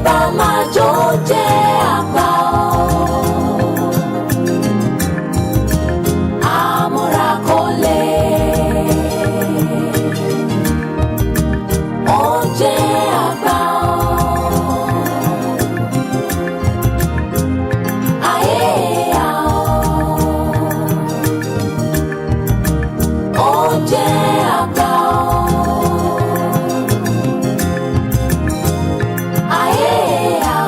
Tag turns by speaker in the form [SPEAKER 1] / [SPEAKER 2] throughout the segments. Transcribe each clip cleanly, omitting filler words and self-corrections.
[SPEAKER 1] bá máa jó jẹ́ àgbà àmúra kò lè. Ounje Agba ayé a Ounje Agba ayé a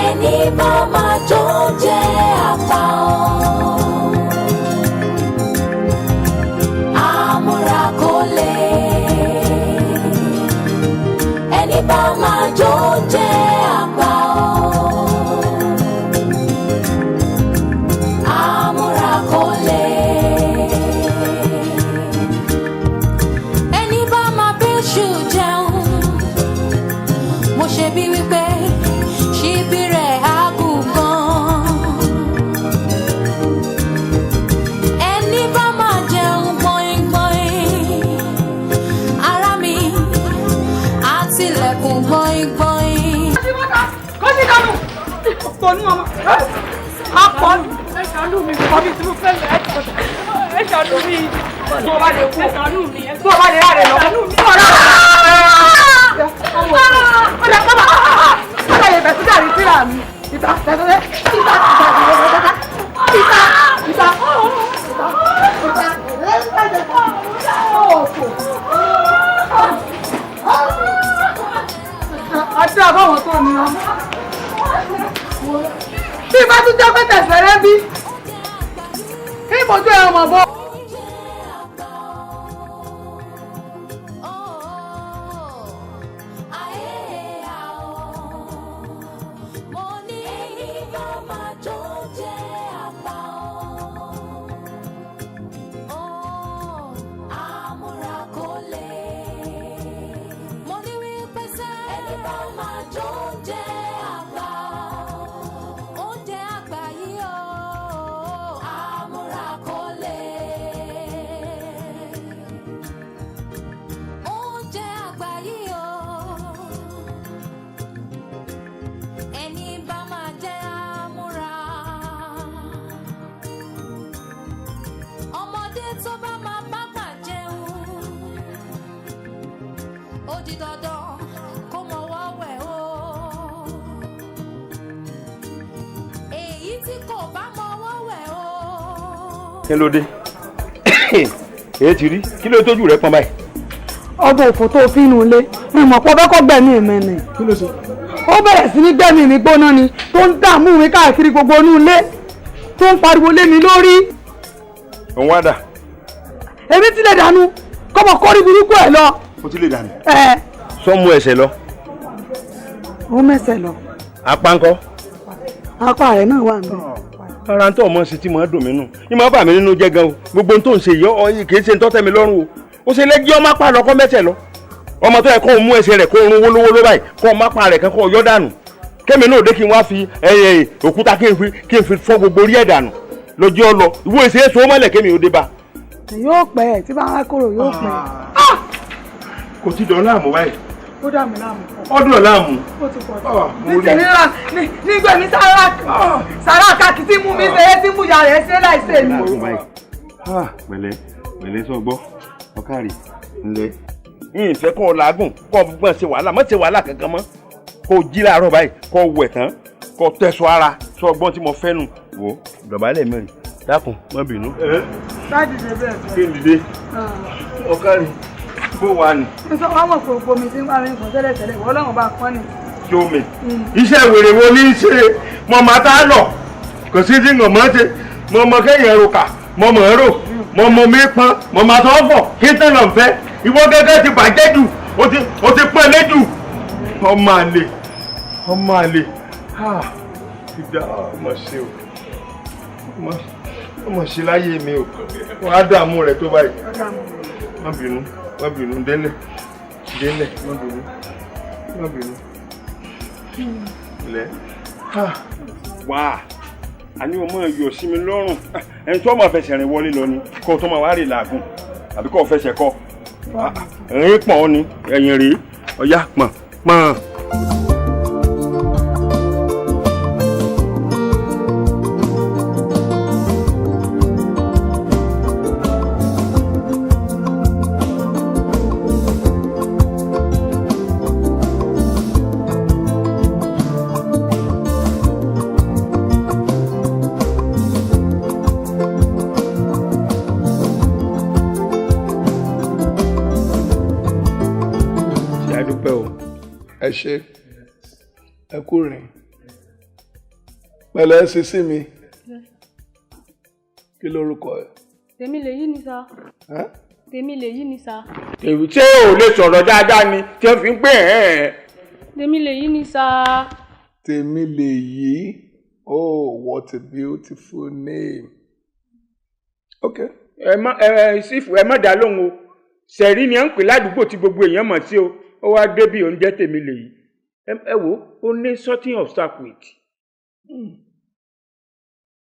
[SPEAKER 1] ẹni bá máa jó jẹ́ àgbà àmúra kò lè. Ẹni bá máa jó jẹ́ àgbà àmúra kò lè. Ẹni bá máa bẹ́ṣù jẹun mo ṣe bí wípé ṣíbí rẹ̀ á gùn gan. Ẹni bá máa jẹun gbọ̀ngbọ̀n ara mi àtìlẹ̀kùn gbọ̀ngbọ̀n.
[SPEAKER 2] Kó sí dànù. Ọ̀pọ̀nù ọmọ. Akọ̀nù. Ẹ ṣàánú mi. Ọbí tí mo fẹ́ lẹ̀ ẹ ṣàánú mi. Tó bá lè kú. Ẹ ṣàánú mi. Tó bá lè rárẹ̀ lọ. Ẹ ṣàánú mi. Ọ̀rọ̀. Ọ̀rọ̀ bàbá. Ọ̀rọ̀ yẹn bẹ̀ sí dàrí síra mi. Ìta tẹ̀sẹ̀. Ìta. Àti àbáwọn tó ní ọmọ. Bí bá tún jẹ́ pé tẹ̀sẹ̀ rẹ bí. Kí ìbòjú ẹ̀ ọmọ bọ́.
[SPEAKER 3] Kí ló dé? Èyí ti rí kí ló tójú rẹ pọ́n báyìí.
[SPEAKER 2] Ọdún òfò tó fi inú ilé mi mọ̀ pé ọbẹ̀ kọ́ gbẹ̀mí mi ni.
[SPEAKER 3] Kí ló ṣe?
[SPEAKER 2] Ó bẹ̀rẹ̀ sí ní gbẹ̀mí mi gbóná ni tó ń dààmú mi káàkiri gbogbo inú ilé tó ń pariwo lé mi lórí.
[SPEAKER 3] Òun wá dà.
[SPEAKER 2] Èmi ti lè dànù kọ́mọ kọ́rí burúkú ẹ̀ lọ.
[SPEAKER 3] O ti lè dànù.
[SPEAKER 2] Sọ
[SPEAKER 3] mú ẹsẹ̀ lọ.
[SPEAKER 2] Ó mẹ́sẹ̀ lọ.
[SPEAKER 3] Apá ńkọ́?
[SPEAKER 2] Apá rẹ̀ náà wà níbẹ̀.
[SPEAKER 3] Ara ń tọ́ ọmọ sí tí mo dùn mí nù. Ìmọ̀ bà mí nínú jẹ́ gan o. Gbogbo ohun tó ń ṣe yìí kì í ṣe ń tọ́ tẹ́ mi lọ́rùn o. Ó ṣe lẹ́jọ́ ọmọ apá lọ́kọ́ mẹ́sẹ̀ lọ. Ọmọ tó yẹ kó mú ẹsẹ̀ rẹ̀ kó rún wólówóló báyìí kó ọmọ apá rẹ̀ kan kó yọ dànù. Kémi náà dé kí n wá fi òkúta kí n fi fọ́ gbogbo orí ẹ̀ dànù. Lọ́jọ́ ọ lọ. Ìwọ èsì èso mọ́lẹ̀ kémi ò dé bá.
[SPEAKER 2] Yóò pẹ́ tí bá wá kúrò yóò pẹ́.
[SPEAKER 3] Kò tí dán láàmú báyìí.
[SPEAKER 2] Ó dà mí láàmú.
[SPEAKER 3] Ọdún láàmú.
[SPEAKER 2] Ó ti pọ̀ jù. Nítorí nígbà mi sára kàkì tí mú mi ṣe é tí mú ya rẹ̀ ṣe láìsè mi.
[SPEAKER 3] Pẹ̀lẹ́ sọ gbọ́ ọkàrí ńlẹ̀. Yín ìfẹ́ kọ́ làágùn kọ́ gbọ́n ṣe wàhálà mọ́ ṣe wàhálà kankan mọ́. Kó jí láàárọ̀ báyìí kó wẹ̀ tán kó tẹ̀sọ̀ ara sọ gbọ́n tí mo fẹ́ nù. Wò dọ̀bálẹ̀ mẹ́rin dákun má bínú.
[SPEAKER 2] Láti ṣe bẹ́ẹ̀ fẹ́.
[SPEAKER 3] Kí n dìde ọkàrí bó wà ní.
[SPEAKER 2] Sọ ọmọ kòkó mi ti ń bá mi kàn tẹ́lẹ̀ ìwọ lọ́wọ́ bá pọ́n ni.
[SPEAKER 3] Jómi iṣẹ́ wèrè wo ní í ṣe mo máa tá lọ kò sí tí mo mọ̀ ṣe mo mọ kéèyàn roka mo mọ̀ ẹ́ rò mo mọ mi pọ́n mo máa tọ́ fọ̀ kí n tẹ̀ lọ fẹ́ ìwọ gẹ́gẹ́ ti bàjẹ́ jù o ti pọ́n lé jù ọmọ àlè ti dá ọmọ ṣe o ọmọ ṣe láyé mi o wọ́n á dààmú rẹ̀ tó báyìí má bínú délẹ̀ má bínú ilẹ̀ wá a ní ọmọ yọ sí mi lọ́rùn ẹni tó máa fẹsẹ̀ rìn wọlé lọ ni kó tó máa wá rè làágùn àbí kó fẹsẹ̀ kọ́ rìn pọ̀n ni ẹ̀yìn rèé ọ̀yá pọ̀n pọ́n.
[SPEAKER 4] Ẹ ṣé ẹ kú rìn pẹ̀lẹ́ sísí mi kí lórúkọ ẹ.
[SPEAKER 2] Tèmi lèyí ni sá. Tèmi lèyí ni sá.
[SPEAKER 3] èyí tí ò lè sọ̀rọ̀ dáadáa ni tí wọ́n fi ń pè ẹ́.
[SPEAKER 2] Tèmi lèyí ni sá.
[SPEAKER 4] Tèmi lèyí. Oh, what a beautiful name. Okay.
[SPEAKER 3] Sífù ẹ má dá lóhùn o sẹ̀rí ni à ń pè ládùúgbò tí gbogbo èèyàn mọ̀ sí o ó wá débì oúnjẹ tèmi lèyí ẹ wò ó ní sorting of circuit.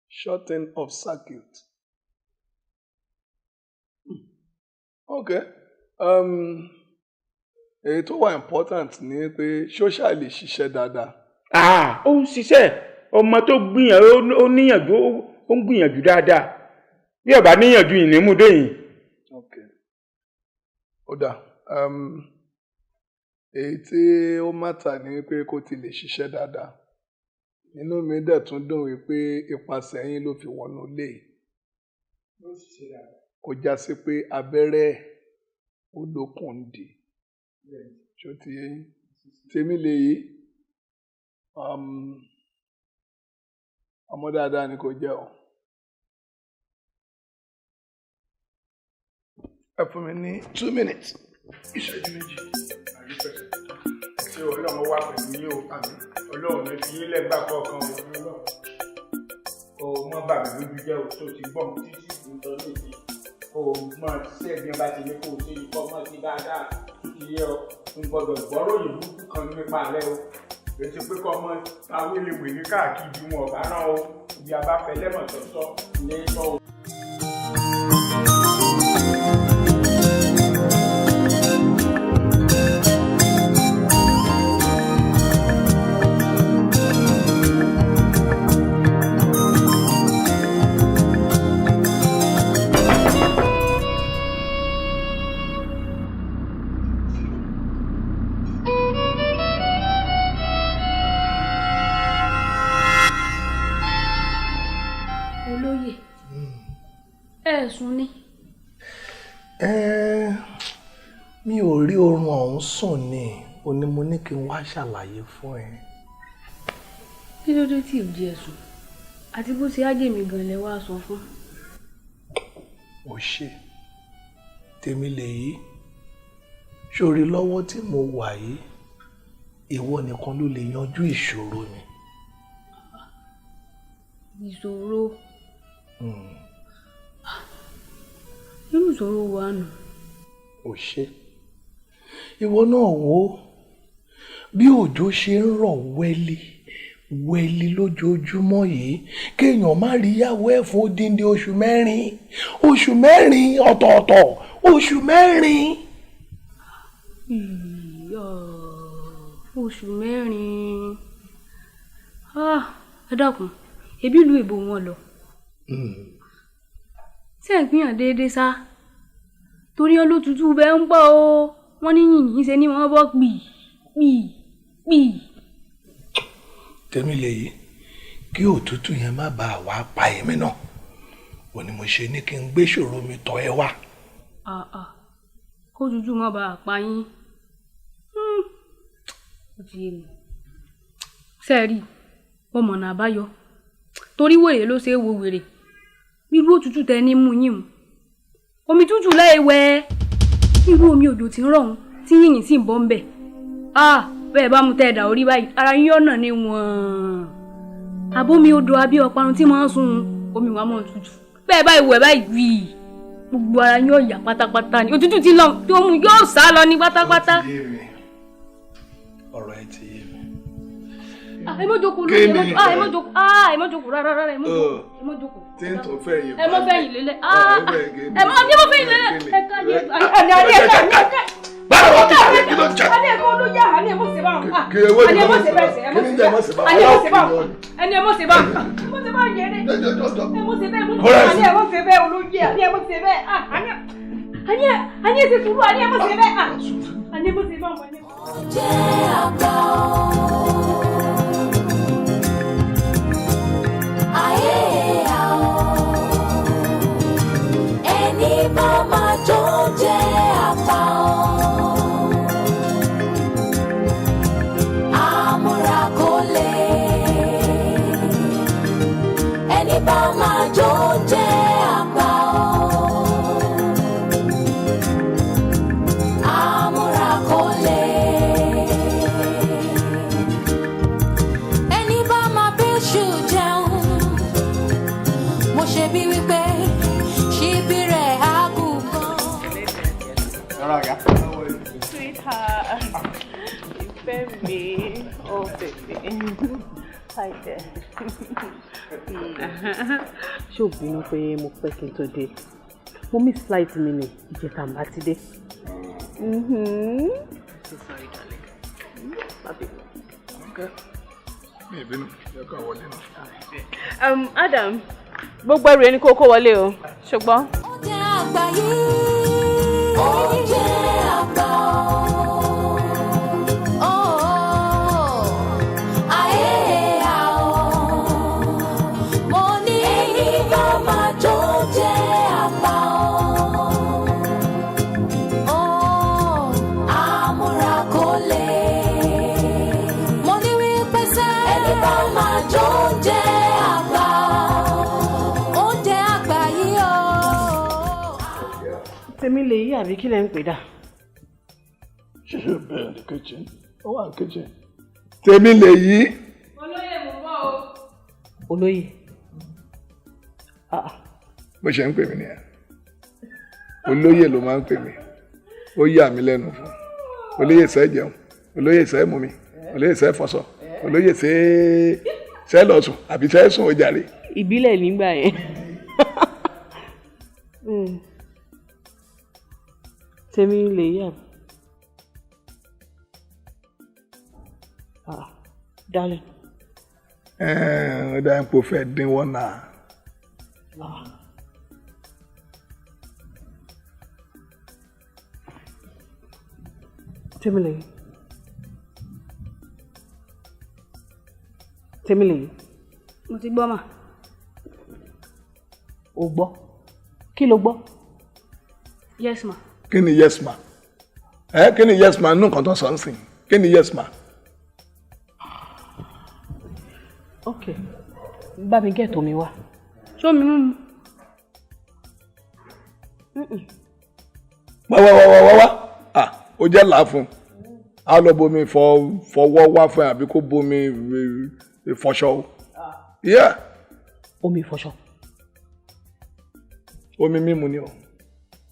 [SPEAKER 4] Shortening of circuit. Okay. Èyí tó wà important ni pé social lè ṣiṣẹ́ dáadáa.
[SPEAKER 3] Ó ń ṣiṣẹ́ ọmọ tó gbìyànjú ó níyànjú ó ń gbìyànjú dáadáa bí ó bá níyànjú ìnímúdé yìí.
[SPEAKER 4] Okay. Ó dà. Èyí tí ó mátà ní pé kó ti lè ṣiṣẹ́ dáadáa. Inú mi dẹ̀ tún dùn wípé ipasẹ̀ yín ló fi wọnú ilé. Kò já sí pé abẹ́rẹ́ ó lókun ń dì. Ṣó ti yé yín? Tèmi lèyí. Ọmọ dáadáa ni kò jẹ́ o. Ẹ fún mi ní 2 minutes. Ìṣẹ́jú méjì.
[SPEAKER 3] Ṣé Ọlọ́run wà pẹ̀lú yín o? Ọlọ́run ní fi yín lẹ́gbàá kọ̀ọ̀kan o mọ́ bàbá lójú jẹ́ o tó ti gbọ́n títí ìtọ́ lóde o mọ̀ sí ẹ̀gbìn bá ti ní kó o ṣe ikọ́ mọ́ sí dáadáa tó ti yẹ ọ ń gbọ́dọ̀ gbọ́rọ̀ òyìnbó kan nípa rẹ o ètò pé kọ́ ọmọ awélewè ní káàkiri wọn ọ̀bá rán o ibi abáfẹ́ lẹ́mọ̀ tọ̀tọ̀ ní sọ o.
[SPEAKER 2] Ẹ̀sùn ni.
[SPEAKER 4] Mi ò rí oorun ọ̀hún sùn ni ó ní mo ní kí n wá ṣàlàyé fún ẹ.
[SPEAKER 2] Kí ló dé tí ò jẹ ẹ̀sùn àti bó ṣe ájè mi gan lẹ wá sọ fún.
[SPEAKER 4] Ó ṣe Tèmi lèyí sórí lọ́wọ́ tí mo wà yìí ìwọ nìkan ló lè yanjú ìṣòro mi.
[SPEAKER 2] Ìṣòro. Irú ìṣòro wa nù.
[SPEAKER 4] Ó ṣe ìwọ náà wò bí òjò ṣe ń rọ̀ wẹ́lí lójoojúmọ́ yìí kéèyàn má rí ìyàwó ẹ̀ fún odindi oṣù mẹ́rin ọ̀tọ̀ọ̀tọ̀ oṣù mẹ́rin.
[SPEAKER 2] Oṣù mẹ́rin ẹ dákun ebi ìlú èbó wọn lọ. Ṣé ẹ̀ ń gbìyàn déédéé sá torí olótùtù bẹ́ẹ̀ ń pọ̀ o wọ́n ní yìnyín ṣe ni wọ́n bọ́ pì.
[SPEAKER 4] Tèmi lèyí kí òtútù yẹn má bàa wá pa èmi náà ò ní mo ṣe ní kí n gbé ṣòro mi tọ̀ ẹ́ wá.
[SPEAKER 2] Kó òtútù má bàa pa yín ó ti yé mi. Sẹ́ẹ̀rì ọmọọ̀nà àbáyọ torí wèrè ló ṣe é wo wèrè irú òtútù tẹ ní mú yín mu omi tútù lẹ́ẹ̀wẹ́ irú omi òjò tí ń rọ̀ ń tí yìnyín sì ń bọ́ ń bẹ̀ bẹ́ẹ̀ bá mu tẹ́ ẹ̀dà orí báyìí ara yín ọ̀nà ni wọ́n àbómi odò abí ọparun tí máa ń sun omi wa mọ́ tútù bẹ́ẹ̀ báyìí wẹ̀ báyìí wì gbogbo ara yín ọ̀yà pátápátá ni òtútù tí lọ tó mú yóò sá lọ ní pátápátá.
[SPEAKER 4] Ọ̀rọ̀ ẹ ti yé mi.
[SPEAKER 2] Ẹ mọ́ jókòó lórí ẹ mọ́ jókòó rárá ẹ mọ́ jókòó.
[SPEAKER 4] Tí n tó fẹ́ yìí.
[SPEAKER 2] Ẹ mọ́ fẹ́ yìí lélẹ̀ ẹ mọ́ fẹ́ yìí lélẹ̀ ẹ ká ní ẹ báwo wọ́n ti ṣe kí ló ń jà. Àní ẹ̀kọ́ ló yá àní ẹ̀kọ́ sì bá
[SPEAKER 4] kí ewé ni
[SPEAKER 2] mo ṣe bẹ́ẹ̀ ṣe ẹ mo ṣe bẹ́ẹ̀ ẹni ẹ mo ṣe bá mo ṣe bá yẹrẹ ẹ mo ṣe bẹ́ẹ̀ mo ṣe bẹ́ẹ̀ àní ẹ mo ṣe bẹ́ẹ̀ olóyè àní ẹ mo ṣe bẹ́ẹ̀ àní ẹ ti sùúrù àní ẹ mo ṣe bẹ́ẹ̀ àní ẹ mo ṣe bẹ́ẹ̀ ọmọ ẹni.
[SPEAKER 1] Ounje Agba ayé àwọn ẹni bá máa jó Ounje Agba àmúra kò lè ẹni bá máa jó Ounje Agba àmúra kò lè. Ṣebí wípé ṣíbí rẹ̀ á kú gan.
[SPEAKER 5] Sweetheart, ìfẹ́ mi, oh baby, hi there. Ṣé o bínú pé mo pẹ́ kí n tó dé? Mo miss flight mi ni ìjẹta ń bá ti dé. So sorry, darling. Okay.
[SPEAKER 4] Mi ìbínú, ẹ kọ́ wọlé náà.
[SPEAKER 5] Adam, gbogbo ẹrù ẹni kó kó wọlé o, ṣùgbọ́n.
[SPEAKER 1] Ounje Agba yìí, Ounje Agba ayé àwọn mo ní ẹni bá máa jó Ounje Agba àmúra kò lè mo ní wípé sẹ́ ẹni bá máa jó Ounje Agba.
[SPEAKER 5] Tèmi lè yí àbí kí lẹ ń pè dà?
[SPEAKER 4] She should be in the kitchen. Ó wà ní kitchen. Tèmi lè yí.
[SPEAKER 2] Olóyè mo bọ̀ o.
[SPEAKER 5] Olóyè.
[SPEAKER 4] Bó ṣe ń pè mí nìyẹn. Olóyè ló máa ń pè mí. Ó yà mí lẹ́nu fún. Olóyè ṣe jẹun. Olóyè ṣe mú mi. Olóyè ṣe fọṣọ. Olóyè ṣe lọ sùn àbí ṣe sùn ó jàre.
[SPEAKER 5] Ìbílẹ̀ nígbà yẹn. Tèmi lè yà. Darling.
[SPEAKER 4] Ó dá ipò fẹ́ dínwó náà.
[SPEAKER 5] Tèmi lè yí. Tèmi lè yí.
[SPEAKER 2] Mo ti gbọ́ mà.
[SPEAKER 5] O gbọ́. Kí ló gbọ́?
[SPEAKER 2] Yes ma.
[SPEAKER 4] Kí ni yes ma? Kí ni yes ma nù nǹkan tó sọ ń sìn? Kí ni yes ma?
[SPEAKER 5] Ok. Bá mi gẹ̀ẹ́tò mi wá.
[SPEAKER 2] Ṣó mi mú.
[SPEAKER 4] Wá. Ó jẹ́ làá fún. A lọ bomi fọwọ́ wá fún ẹ àbí kó bomi fọṣọ. Yeah.
[SPEAKER 5] Omi fọṣọ.
[SPEAKER 4] Omi mímu ni o.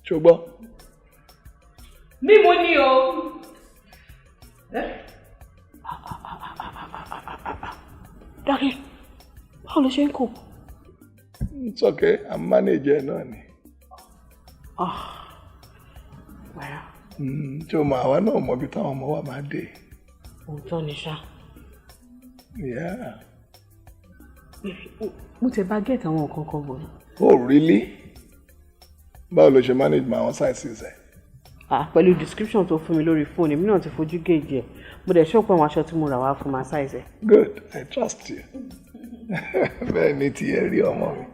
[SPEAKER 4] Ṣó gbọ́?
[SPEAKER 2] Mímu ni o.
[SPEAKER 5] Darling, báwo ló ṣe ń kó?
[SPEAKER 4] It's okay, I'm manager náà ni. Tí o mọ àwa náà mọ ibi táwọn ọmọ wa máa dé.
[SPEAKER 5] Òótọ́ ni ṣá.
[SPEAKER 4] Yeah.
[SPEAKER 5] Mo tẹ bá gẹ̀ẹ́tì àwọn nǹkan kan bọ̀.
[SPEAKER 4] Oh really? Báwo ló ṣe manage my own sizes ẹ?
[SPEAKER 5] Pẹ̀lú description tó fún mi lórí fóònù èmi náà ti fojú gauge ẹ̀. Mo dẹ̀ ṣọ́pọ̀ àwọn aṣọ tí mo rà wá fún my size ẹ̀.
[SPEAKER 4] Good, I trust you. Bẹ́ẹ̀ ni tiẹ̀ rí ọmọ mi.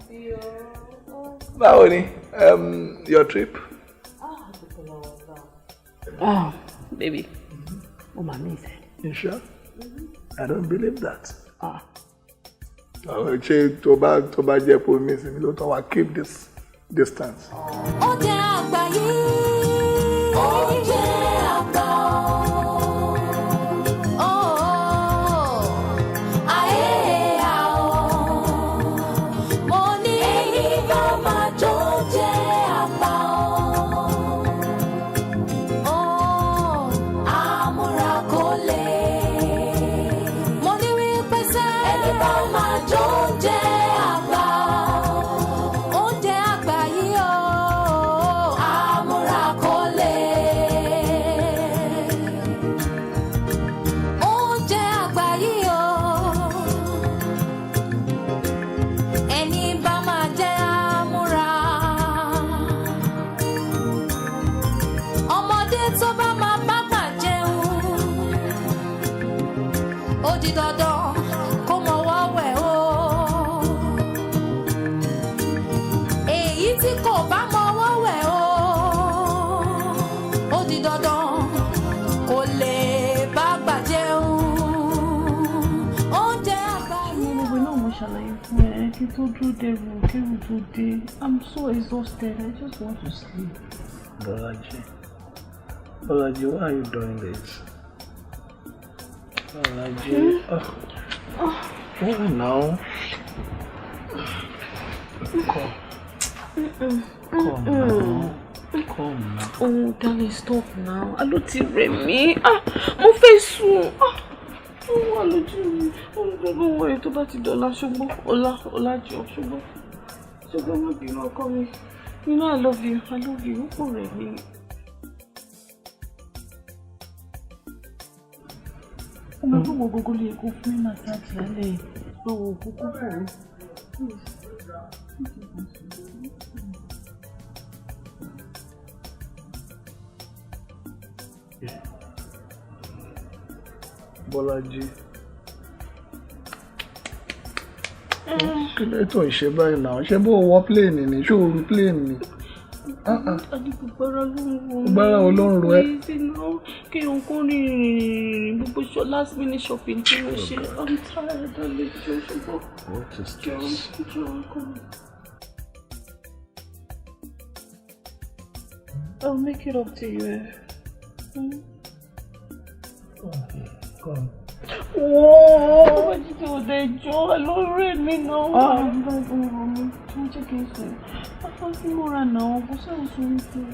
[SPEAKER 4] Báwo ni your trip?
[SPEAKER 5] Baby. Oh my amazing.
[SPEAKER 4] You sure? I don't believe that. Ṣé tó bá jẹ́ pé omi ìsinmi ló tọ́ wa keep this distance.
[SPEAKER 1] Ounje Agba yìí, Ounje Agba ayé àwọn mo ní ẹni bá máa jó Ounje Agba àmúra kò lè mo ní wípé sẹ́ ẹni bá máa jó Ounje Agba. Ounje Agba yìí àmúra kò lè. di dandan kó mọwọ́ wẹ̀ o. Èyí tí kò bá mọwọ́ wẹ̀ o, ó di dandan kó lè bá gbà jẹun. Oúnjẹ àgbà yìí.
[SPEAKER 5] Gbogbo náà mo ṣàlàyé fún ẹ kí tó dúró dẹrù kẹrù tó dé. I'm so exhausted. I just want to sleep.
[SPEAKER 4] Bolaji, why are you doing this? Bolaji, oh now. Come now.
[SPEAKER 5] Oh, darling, stop now. Alo ti rẹ̀ mí. Mo fẹ́ sùn. Ó wà lójú mi. Olùdókòwò wọ̀nyí tó bá ti dọ̀la ṣùgbọ́n ọ̀la jọ ṣùgbọ́n má bínú ọkọ mi. You know I love you. I love you. Ó kò rẹ̀ mí. Ọmọ gbogbo gbogbo lè kó fún massage lálẹ́ lọ́wọ́ kókó pọ̀ rí.
[SPEAKER 4] Bolaji. Kí ló tó ń ṣe báyìí náà? Ṣé bó wọ plane ni? Ṣé o ru plane ni?
[SPEAKER 5] Adigunpara ló ń ro.
[SPEAKER 4] Gbára wo ló ń ro ẹ́?
[SPEAKER 5] Kí n kó rìn gbogbo last minute shopping tí mo ṣe. I'm tired of it.
[SPEAKER 4] What is this?
[SPEAKER 5] I'll make it up to you.
[SPEAKER 4] Come.
[SPEAKER 5] Whoa! What did you do there, Joe? I don't read me now. I'm going to check it. I can't see more now. What's up with you?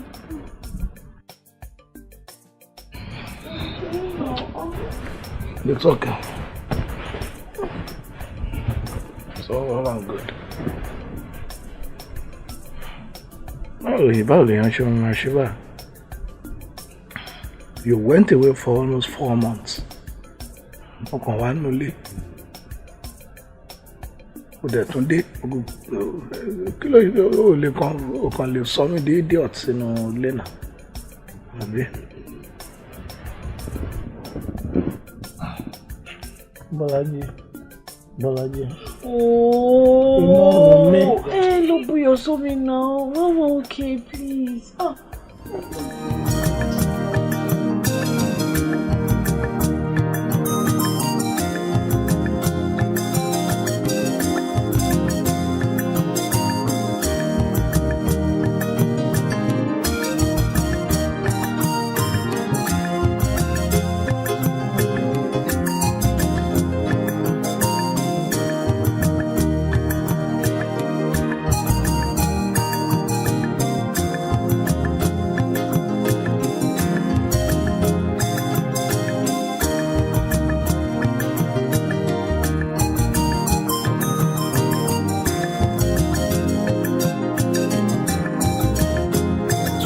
[SPEAKER 4] It's okay. It's all good. You went away for almost 4 months. Ọkàn wa nulẹ̀. Ó dẹ̀ tún dé. Kí ló lè kàn lè sọ mí di idiot sínú ilé náà? Àbí? Bọ́lájí.
[SPEAKER 5] Oh, hey, look, you're so me now. Oh, okay, please.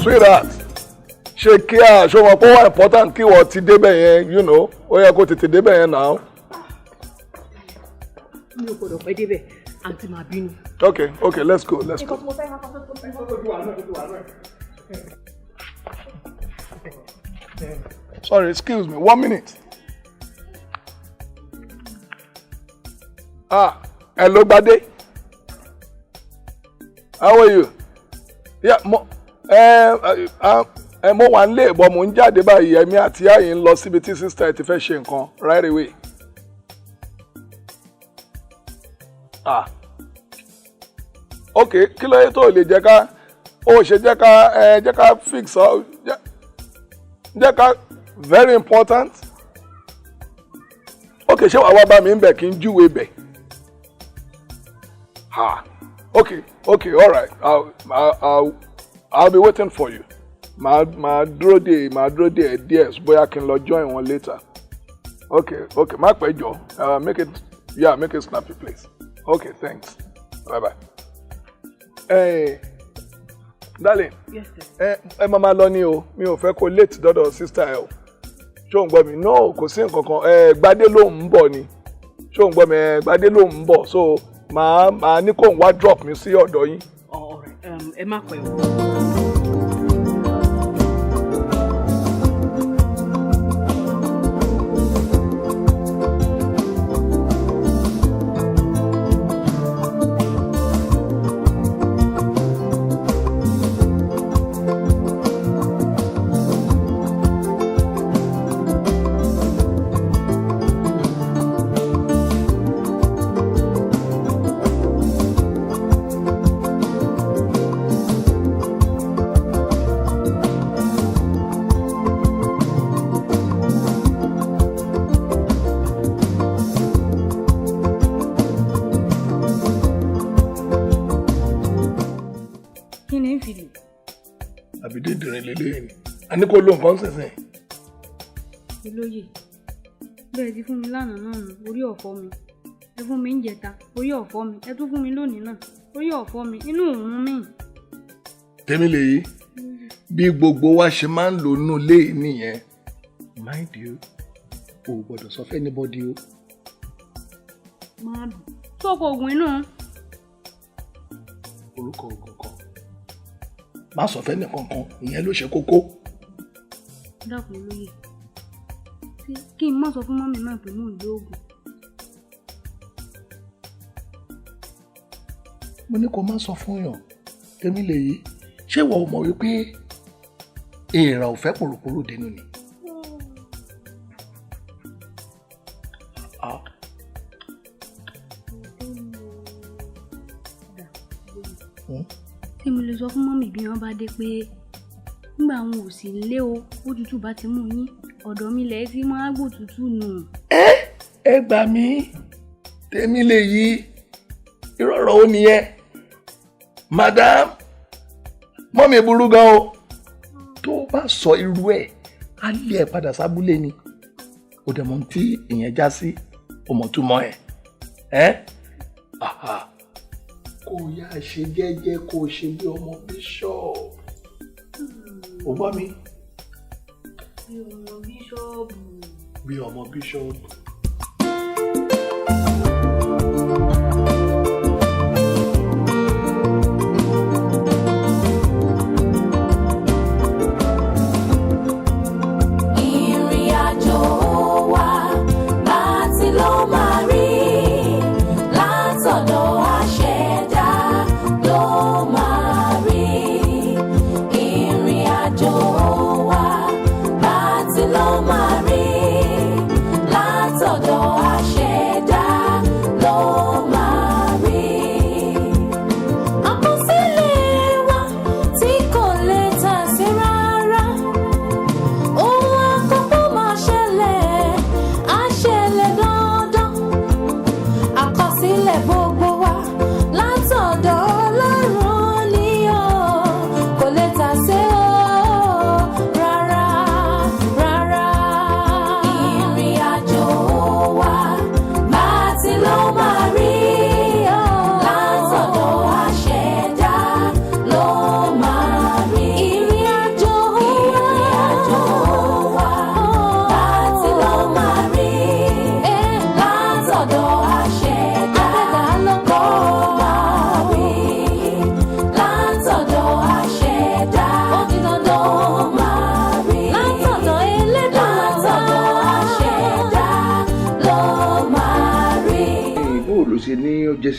[SPEAKER 4] Sweetheart, ṣe kí a ṣe wọn kó wá important kí wọ́n ti débẹ̀ yẹn, you know, ó yẹ kó tètè débẹ̀ yẹn now.
[SPEAKER 5] Mi ò gbọdọ̀ pẹ́ débẹ̀, àǹtí máa bínú.
[SPEAKER 4] Okay, let's go. Sorry, excuse me, 1 minute. Hello, Bade. How are you? Yeah, mo wà nílé but mo ń jáde báyìí èmi àti àyè ń lọ síbi tí sister ti fẹ́ ṣe nǹkan right away. Okay, kí ló yẹ tó lè jẹ́ ká fix ọ jẹ́ ká very important. Okay, ṣé wàá wá bá mi ń bẹ̀ kí n júwe bẹ̀? Okay, all right. I'll be waiting for you. Màá dúró dè díẹ̀ bóyá kí n lọ join wọn later. Okay, má pẹ́ jọ. Make it snappy, please. Okay, thanks. Bye. Hey, darling.
[SPEAKER 5] Yes, sir.
[SPEAKER 4] Ẹ máa lọ ní o. Mi ò fẹ́ kó late dọ́dọ̀ sister ẹ o. Ṣó ń gbọ́ mi? No, kò sí nǹkan kan. Gbadé ló ń bọ̀ ni. Ṣó ń gbọ́ mi? Gbadé ló ń bọ̀. So màá ní kó ń wá drop mi sí ọ̀dọ̀ yín.
[SPEAKER 5] Ẹ má pẹ́ o.
[SPEAKER 4] a ní kó ló nǹkan sẹ̀sẹ̀.
[SPEAKER 6] olóyè bẹ́ẹ̀ ti fún mi lánàá náà nù orí ọ̀fọ́ mi ẹ fún mi ń jẹta orí ọ̀fọ́ mi ẹ tún fún mi lónìí náà orí ọ̀fọ́ mi inú òun mi.
[SPEAKER 4] tèmi lèyí bí gbogbo wa ṣe máa ń lò nínú ilé nìyẹn mind you o ò gbọ́dọ̀ sọ fẹ́ anybody o.
[SPEAKER 6] máa dùn sọ́kò ògùn inú.
[SPEAKER 4] orúkọ oògùn kan má sọ fẹ́ nìkankan ìyẹn ló ṣe kókó.
[SPEAKER 6] dákun olóyè kí n má sọ fún mọ́mí náà pé mò ń lo oògùn.
[SPEAKER 4] mo ní kó má sọ fún yàn tèmi lèyí ṣé ìwọ ò mọ̀ wípé èèrà ò fẹ́ pòròpórò dénú ni.
[SPEAKER 6] tí mo lè sọ fún mọ́mí bí wọ́n bá dé pé nígbà àwọn ò sì lé o òtútù bá ti mú yín ọ̀dọ̀ mi lẹ̀ tí máa gbò tútù nù.
[SPEAKER 4] ẹ gbà mí tèmi lèyí ìrọ̀rọ̀ ó nìyẹn madam mọ́mí burú gan o tó bá sọ irú ẹ̀ á lé ẹ padà sábúlé ni ó dẹ̀ mọ̀ tí ìyẹn já sí ọmọtúmọ̀ ẹ̀ kó yá ṣe jẹ́jẹ́ kó ṣe bí ọmọ bíṣọ̀bù ó gbọ́ mi.
[SPEAKER 6] bí ọmọ bíṣọ̀bù.
[SPEAKER 4] bí ọmọ bíṣọ̀bù.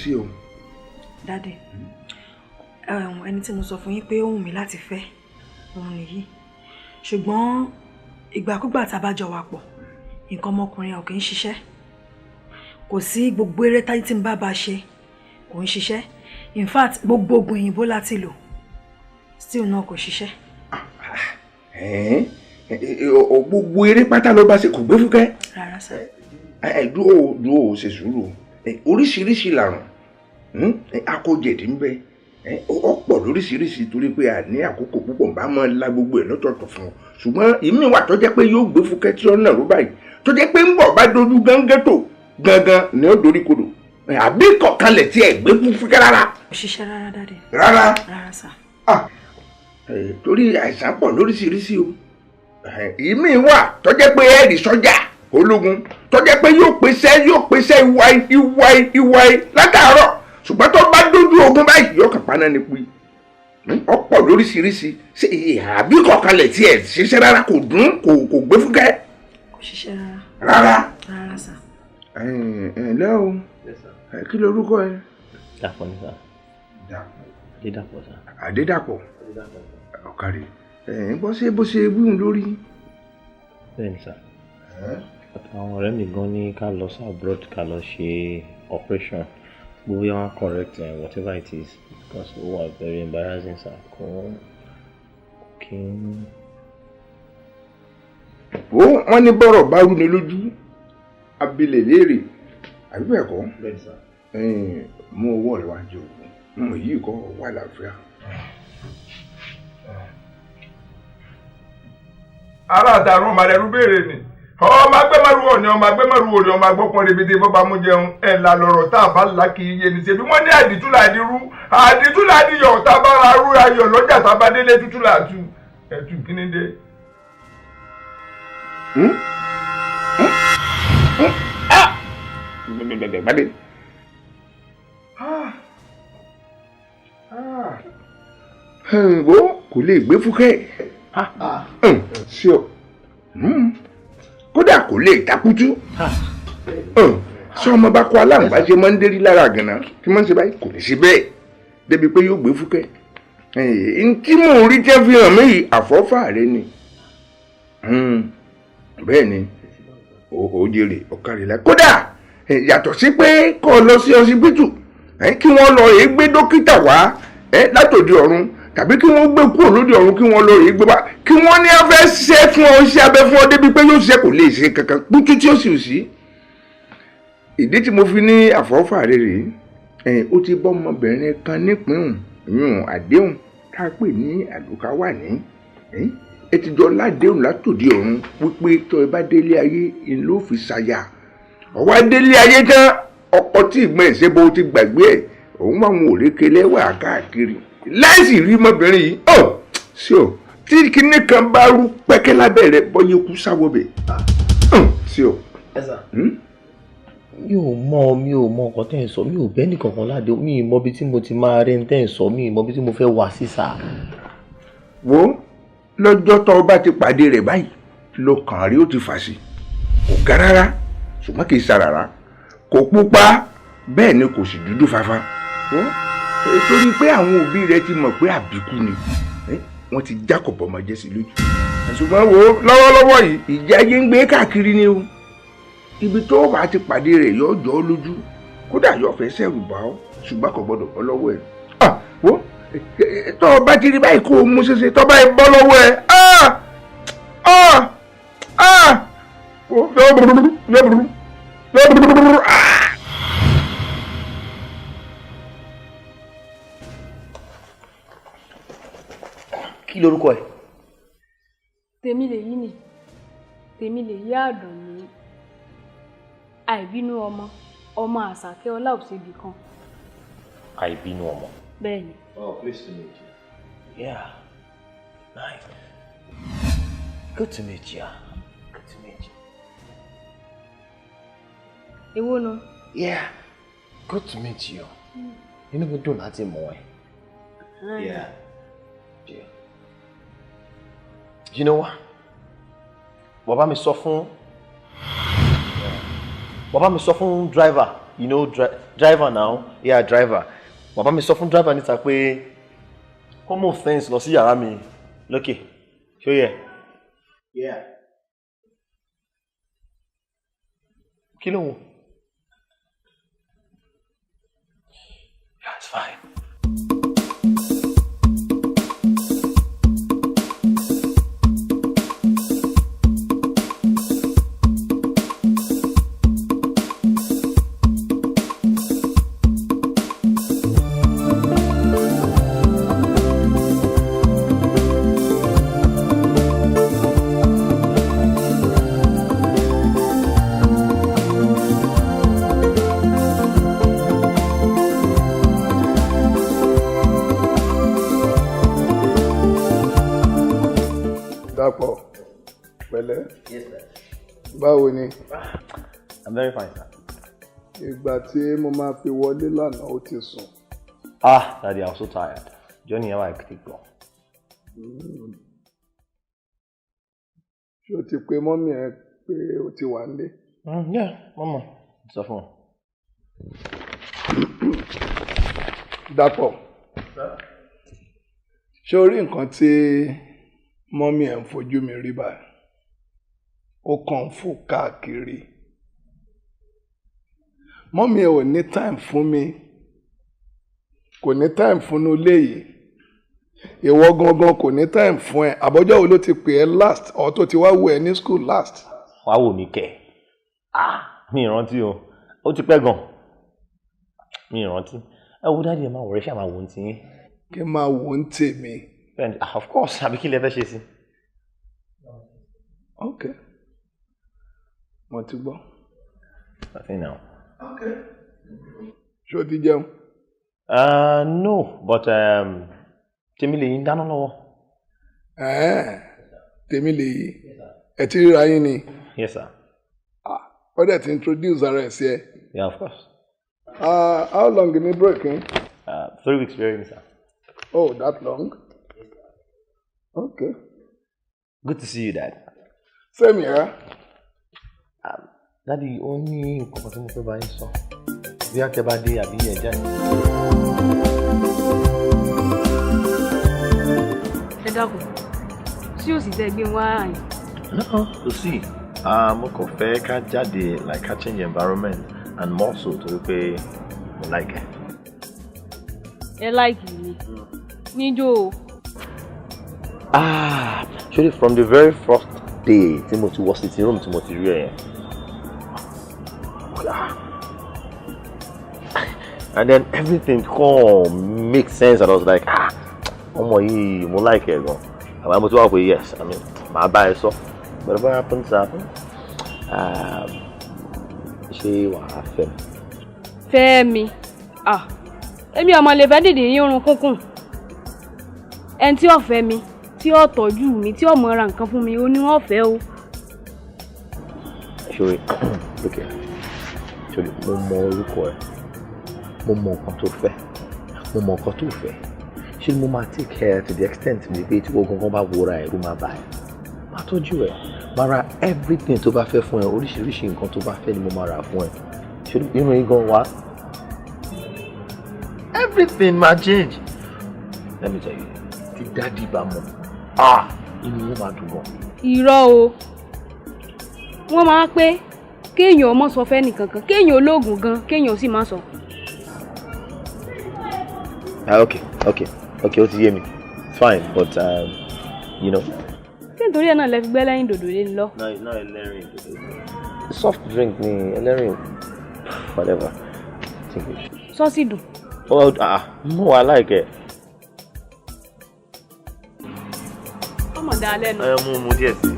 [SPEAKER 3] Sí o.
[SPEAKER 2] Daddy, ẹni tí mo sọ fún yín pé ó wù mí láti fẹ́ òun nìyí. Ṣùgbọ́n ìgbàkúgbà tá bá jọ wà pọ̀, nǹkan ọmọkùnrin ò kì í ṣiṣẹ́. Kò sí gbogbo eré táyé tí ń bá ṣe kò ń ṣiṣẹ́. In fact, gbogbo oògùn òyìnbó láti lò. Still náà kò ṣiṣẹ́.
[SPEAKER 3] Gbogbo eré pátá ló bá ṣe kò gbé fúkẹ́.
[SPEAKER 2] Rárá sá.
[SPEAKER 3] Dúró ṣe sùúrù. Oríṣiríṣi làrùn akójẹ̀dí ń bẹ ọ̀pọ̀ lóríṣiríṣi torí pé a ní àkókò púpọ̀ bá máa la gbogbo ẹ̀ lọ́tọ̀ọ̀tọ̀ fún ọ ṣùgbọ́n ìmí wà tó jẹ́ pé yóò gbé fúkẹ́ tí ó nà ló báyìí tó jẹ́ pé ń bọ̀ bá dojú gángan tó gangan ni ó dorí kodò àbí kọ̀kanlẹ̀ tí ẹ̀ gbé fúkẹ́ rárá.
[SPEAKER 2] Kò ṣiṣẹ́ rárá dáadé.
[SPEAKER 3] Rárá.
[SPEAKER 2] Rárá sá.
[SPEAKER 3] Torí àìsàn pọ̀ lóríṣiríṣi o ìmí wà tó jẹ́ pé ẹ̀rì sọ́jà ológun tó jẹ́ pé yóò pèsè ìwà látàárọ̀ ṣùgbọ́n tó bá dójú ogun báyìí yóò kàn paná ní pé ọ̀pọ̀ lóríṣiríṣi ṣe àbí kọ̀ọ̀kanlẹ̀ tí ẹ̀ ṣiṣẹ́ rárá kò dùn kò gbé fúkẹ́.
[SPEAKER 2] Kò ṣiṣẹ́ rárá.
[SPEAKER 3] Rárá.
[SPEAKER 2] Rárá sá.
[SPEAKER 3] Ǹlẹ́ o kí lorúkọ ẹ.
[SPEAKER 7] Dàpọ̀ ní sá.
[SPEAKER 3] Dàpọ̀.
[SPEAKER 7] Adédàpọ̀ sá.
[SPEAKER 3] Adédàpọ̀. Ọ̀kàrí bó ṣe wíwùn lórí.
[SPEAKER 7] Bẹ́ẹ̀ni sá. Àwọn ọ̀rẹ́ mi gan ní ká lọ sí abroad ká lọ ṣe operation bóyá wọn correct whatever it is because ó wà very embarrassing sir kí n.
[SPEAKER 3] Wọ́n ní bọ́rọ̀ bá rú ni lójú abilẹ̀ léèrè àbí bẹ́ẹ̀ kọ́.
[SPEAKER 7] Bẹ́ẹ̀ni sá.
[SPEAKER 3] Mú owó rẹ̀ wá jẹ òògùn mú yìí kọ́ wà láàfíà. ara àtàrún màlẹ́rú béèrè ni ọmọ agbẹ́mọ̀rúwọ̀ ni ọmọ agbẹ́mọ̀rúwọ̀ ni ọmọ agbọ́pọ̀ rebete bọ́ba mú jẹun ẹ̀ là lọ̀rọ̀ tá a bá là kì í yé ni ṣebí wọ́n ní àdìtúlàdìrú àdìtúlàdìyọ̀ tá a bá ra rú ayọ̀ lọ́jà tá a bá délé tútúlàtú ẹ̀tù kíní dé.
[SPEAKER 8] wo kò lè gbé fúkẹ́ sí ọ kódà kò lè takutu sọ ọmọ bá kọ aláǹgbá ṣe máa ń dérí lára gànà tí máa ń ṣe báyìí kò lè ṣe bẹ́ẹ̀ débi pé yóò gbé fúkẹ́ tí mò ń rí jẹ́ fi hàn mí àfọ́fà rẹ ni bẹ́ẹ̀ ni ó jèrè ọ̀kàrìlá kódà yàtọ̀ sí pé kó lọ sí ọsibítù kí wọ́n lọ rèé gbé dókítà wá látòdì ọ̀run tàbí kí wọ́n gbé kúrò lóde ọ̀run kí wọ́n lọ rèé gbé wá kí wọ́n ní afẹ́ ṣiṣẹ́ fún ọ ṣe abẹ fún ọ débi pé yóò ṣiṣẹ́ kò lè ṣe kankan kútú tí ó sì sí. ìdí tí mo fi ní àfọ́fà rẹ rèé ó ti bọ́ ọmọbìnrin kan nípìnrún ìyún àdéhùn tá a pè ní àlùkáwà ní ẹ ti jọ ládéhùn látòdì ọ̀run wípé tó ẹ bá délé ayé ló fi ṣàyà ọwọ́ délé ayé tán ọkọ tí ìgbọ́n ẹ̀ ṣe bó ti gbàgbé ẹ̀ òun máa ń òrékè lẹ́wà káàkiri láìsí rí ọmọbìnrin yìí sí o tí kinní kan bá rú pẹ́kẹ́ lábẹ́ rẹ̀ bọ́yé kú sáwọ́bẹ̀ sí o.
[SPEAKER 7] mi ò mọ nǹkan tẹ́ ẹ̀ sọ mi ò bẹ́ẹ̀ nìkankan ládé mi ì mọ bí tí mo ti máa rẹ́ ń tẹ́ ẹ̀ sọ mi ì mọ bí tí mo fẹ́ wá sí sá.
[SPEAKER 8] wo lọ́jọ́ tó o bá ti pàdé rẹ̀ báyìí ló kàn rí ó ti fà sí kò ga rárá ṣùgbọ́n kì í ṣàràrà kò pupa bẹ́ẹ̀ ni kò sì dúdú fafa torí pé àwọn òbí rẹ̀ ti mọ̀ pé àbíkú ni wọ́n ti jákọ̀bọ̀ ọmọ jẹ́ sí lójú ṣùgbọ́n wo lọ́wọ́lọ́wọ́ yìí ìjà ayé ń gbé káàkiri ni o ibi tó bá ti pàdé rẹ̀ yóò jọ ọ́ lójú kódà yóò fẹ́ sẹ́rù bá ọ́ ṣùgbọ́n kò gbọ́dọ̀ bọ́ lọ́wọ́ ẹ̀ wo tó o bá ti rí báyìí kó o mú ṣẹṣẹ tó bá yẹ bọ́ lọ́wọ́ ẹ̀
[SPEAKER 7] kí lorúkọ ẹ.
[SPEAKER 6] tèmi lè yí ni tèmi lè yí Àdùnní àìbínú ọmọ Àṣàkẹ́ Ọláòṣèbí kan.
[SPEAKER 7] àìbínú ọmọ.
[SPEAKER 6] bẹ́ẹ̀ni.
[SPEAKER 7] Oh, pleased to meet you. Yeah, nice. Good to meet you. Good to meet you.
[SPEAKER 6] èwo nu.
[SPEAKER 7] Yeah, good to meet you. Inú mi dùn láti mọ̀ ẹ́. Yeah. Yeah. You know what? Bàbá mi sọ fún driver, you know driver now, yeah driver. Bàbá mi sọ fún driver níta pé kó move things lọ sí yàrá mi lókè. Ṣó yẹ? Yeah. Kí ló wò? Yeah, it's fine.
[SPEAKER 4] Dàpọ̀, pẹ̀lẹ́. Yes, sir. Báwo ni?
[SPEAKER 7] I'm very fine, sir.
[SPEAKER 4] Ìgbà tí mo máa fi wọlé lánàá ó ti sùn.
[SPEAKER 7] Daddy, I'm so tired. Johnny, how I could go.
[SPEAKER 4] Ṣé o ti pe mọ́mí ẹ pé o ti wà nílé?
[SPEAKER 7] Yeah, mama. Sọ fún.
[SPEAKER 4] Dàpọ̀. Ṣé o rí nǹkan tí mọ́mí ẹ̀ ń fojú mi rí báyìí? Ó kàn ń fò káàkiri. Mọ́mí ẹ̀ ò ní time fún mi. Kò ní time fún ilé yìí. Ìwọ gangan kò ní time fún ẹ. Àbọ̀jọ́ wo ló ti pè ẹ́ last or tó ti wá wò ẹ́ ní school last?
[SPEAKER 7] Wàá wò mí kẹ̀. Mi ìrántí o. Ó ti pẹ́ gan. Mi ìrántí. Ẹ wo dáàdi ẹ máa wọ̀rẹ́ ṣáà máa wò ó ti yín.
[SPEAKER 4] Kí n máa wò ó ń tèmi.
[SPEAKER 7] Of course, àbí kí lẹ fẹ́ ṣe sí?
[SPEAKER 4] Okay. Mo ti gbọ́.
[SPEAKER 7] Nothing now.
[SPEAKER 4] Okay. Ṣé o ti jẹun?
[SPEAKER 7] No, but Tèmi lè yín dáná lọ́wọ́.
[SPEAKER 4] Tèmi lè yí. Ẹ ti ríra yín ni.
[SPEAKER 7] Yes, sir.
[SPEAKER 4] Ó dẹ̀ ti introduce ara ẹ̀ sí ẹ.
[SPEAKER 7] Yeah, of course.
[SPEAKER 4] How long in the breaking?
[SPEAKER 7] 3 weeks training, sir.
[SPEAKER 4] Oh, that long? Okay.
[SPEAKER 7] Good to see you, Dad.
[SPEAKER 4] Same here.
[SPEAKER 7] Daddy, ó ní nǹkan tí mo fẹ́ bá yín sọ. Bí a tẹ bá dé àbí ẹ jáde.
[SPEAKER 6] Ẹ dákun, tí ó sì tẹ́ gbé wá àyìn.
[SPEAKER 7] No, kò sí. Mo kàn fẹ́ ká jáde like ká change environment and more so torí pé mo like it.
[SPEAKER 6] Ẹ like mi. Níjó o.
[SPEAKER 7] Actually from the very first day tí mo ti wọ sitting room tí mo ti rí ẹ yẹn. And then everything come make sense and I was like, ọmọ yìí mo like ẹ gan. Àwọn mo ti wá pé yes, I mean, màá bá ẹ sọ. Whatever happens, happen. Ṣé wàá fẹ́ mi?
[SPEAKER 6] Fẹ́ mi. Èmi ọmọ lè fẹ́ dìde yín orun kúnkún. Ẹni tí ó fẹ́ mi, tí ó tọ́jú mi, tí ó mọ ra nǹkan fún mi, ó ní wọ́n fẹ́ o.
[SPEAKER 7] Ṣòrí, lókè. Ṣòrí, mo mọ orúkọ ẹ. Mo mọ nǹkan tó fẹ́. Mo mọ nǹkan tó fẹ́. Ṣé mo máa take care to the extent mi pé tí gbogbo nǹkan bá wọra ẹ̀rú máa bá ẹ? Máa tọ́jú ẹ. Máa ra everything tó bá fẹ́ fún ẹ. Oríṣiríṣi nǹkan tó bá fẹ́ ni mo máa rà fún ẹ. Ṣòrí, inú yín gan wá. Everything ma change. Let me tell you, tí daddy bá mọ̀, inú wọn máa dùn gan.
[SPEAKER 6] Irọ́ o. Wọ́n máa pé kéèyàn ọmọ sọ fẹ́ nìkankan, kéèyàn ológun gan, kéèyàn sì máa sọ.
[SPEAKER 7] Okay, ó ti yé mi. Fine, but you know.
[SPEAKER 6] Ṣé nítorí ẹ̀ náà lẹ fi gbẹ́ lẹ́yìn dòdò lé lọ?
[SPEAKER 7] No, ẹlẹ́rìn dòdò. Soft drink ni ẹlẹ́rìn, whatever.
[SPEAKER 6] Sọ́ọ̀sì dùn.
[SPEAKER 7] Oh, no, I like it.
[SPEAKER 6] Ọmọ dáa lẹ́nu.
[SPEAKER 7] Mo díẹ̀ sí.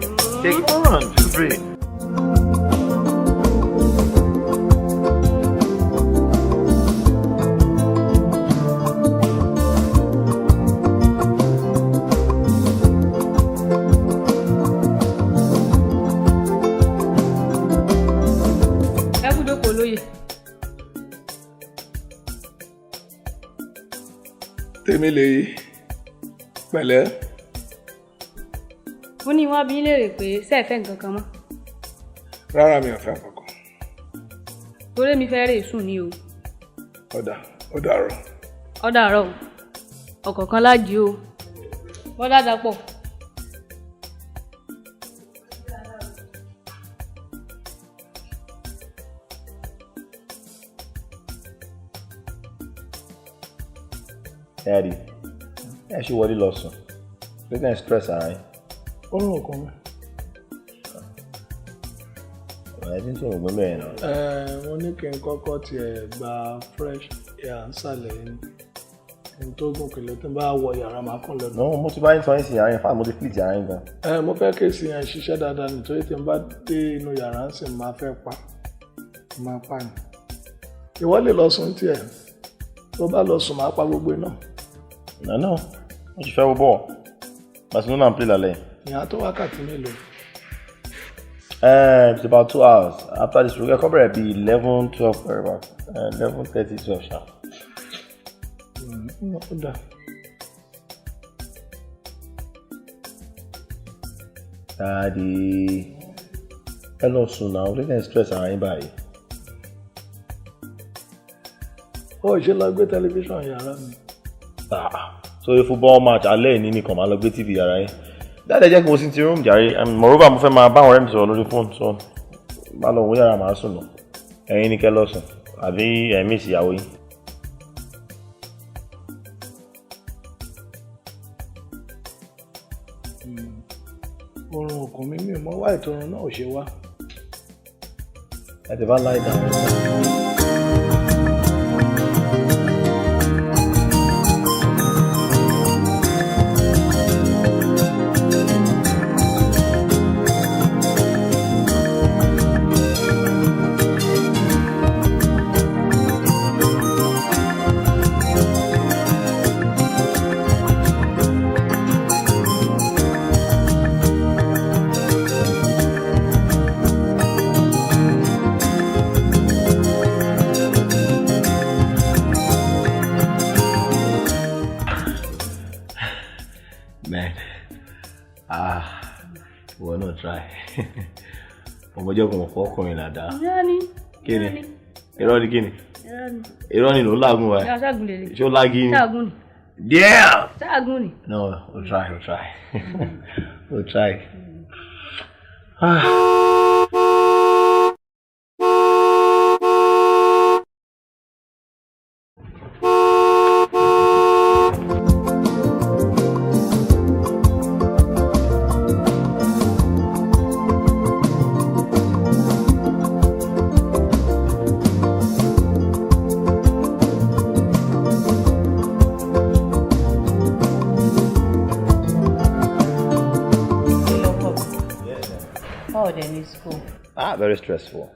[SPEAKER 7] Take it on, feel free.
[SPEAKER 6] Ẹ kú jókòó lóye.
[SPEAKER 4] Tèmi lè yí. Pẹ̀lẹ́.
[SPEAKER 6] Ó ní wọ́n bí léèrè pé ṣé ẹ fẹ́ nǹkan kan mọ́.
[SPEAKER 4] Rárá mi ò fẹ́ kankan.
[SPEAKER 6] Torí mi fẹ́ rè sùn ni o.
[SPEAKER 4] Ó dàárọ̀.
[SPEAKER 6] Ó dàárọ̀ o. Ọ̀kọ̀ọ̀kan lájí o. Wọ́n dáadáa pọ̀.
[SPEAKER 7] Daddy, ẹ ṣe wọlé lọ sùn. Ló kàn stress ara yín.
[SPEAKER 4] Ó rùn ọkàn mi.
[SPEAKER 7] Ọ̀rẹ́ tí ń sọ̀rọ̀ gbé mẹ́rin náà.
[SPEAKER 4] Wọ́n ní kí n kọ́kọ́ tiẹ̀ gba fresh air nsàlẹ̀ yìí. Kí n tó gùn kìlọ̀ tí n bá wọ yàrá máa kàn lọ́dún.
[SPEAKER 7] No, mo ti bá yín sọ yín sí yàrá yẹn fáwọn mo ti split yàrá yín gan.
[SPEAKER 4] Mo fẹ́ kí èsì yẹn ṣiṣẹ́ dáadáa nítorí tí n bá dé inú yàrá ń sìn máa fẹ́ pa. Máa pa ni. Ìwọ lè lọ sùn tiẹ̀. Tó bá lọ sùn máa pa gbogbo iná.
[SPEAKER 7] No, wọ́n ti fẹ́ wọ bọ́ọ̀. Barcelona ń play lálẹ́.
[SPEAKER 4] Ìyá tó wákàtí mélòó?
[SPEAKER 7] It's about 2 hours. After this, we'll cover it be 11, 12, about 11:30, 12 sharp. Daddy, ẹ lọ sùn náà, ó lè stress ara yín báyìí.
[SPEAKER 4] Ó ṣe lọ gbé tẹlifíṣàn yàrá mi.
[SPEAKER 7] So football match alẹ́ ní nìkan máa lọ gbé TV yàrá yín. Dáadáa jẹ́ kí mo sì ti room jàre. Moreover, mo fẹ́ máa bá àwọn ọ̀rẹ́ mi sọ̀rọ̀ lórí fóònù so máa lọ wọ yàrá máa sùn lọ. Ẹ̀yin ní kẹ́ lọ sùn àbí ẹ̀mí ìsìyàwó yín.
[SPEAKER 4] Oorun òkun mi mi mọ́ wá ìtọrun náà ò ṣe wá.
[SPEAKER 7] Ẹ ti bá láì dáhùn. báyìí. Ọmọ jẹ́ kò mọ̀ fọ́ ọkùnrin dáadáa. Kí ni? Irọ́ ni kí ni? Irọ́ ni ló lágùn wa. Ṣé ó lági ni? Yeah! No, we'll try. We'll try. Very stressful.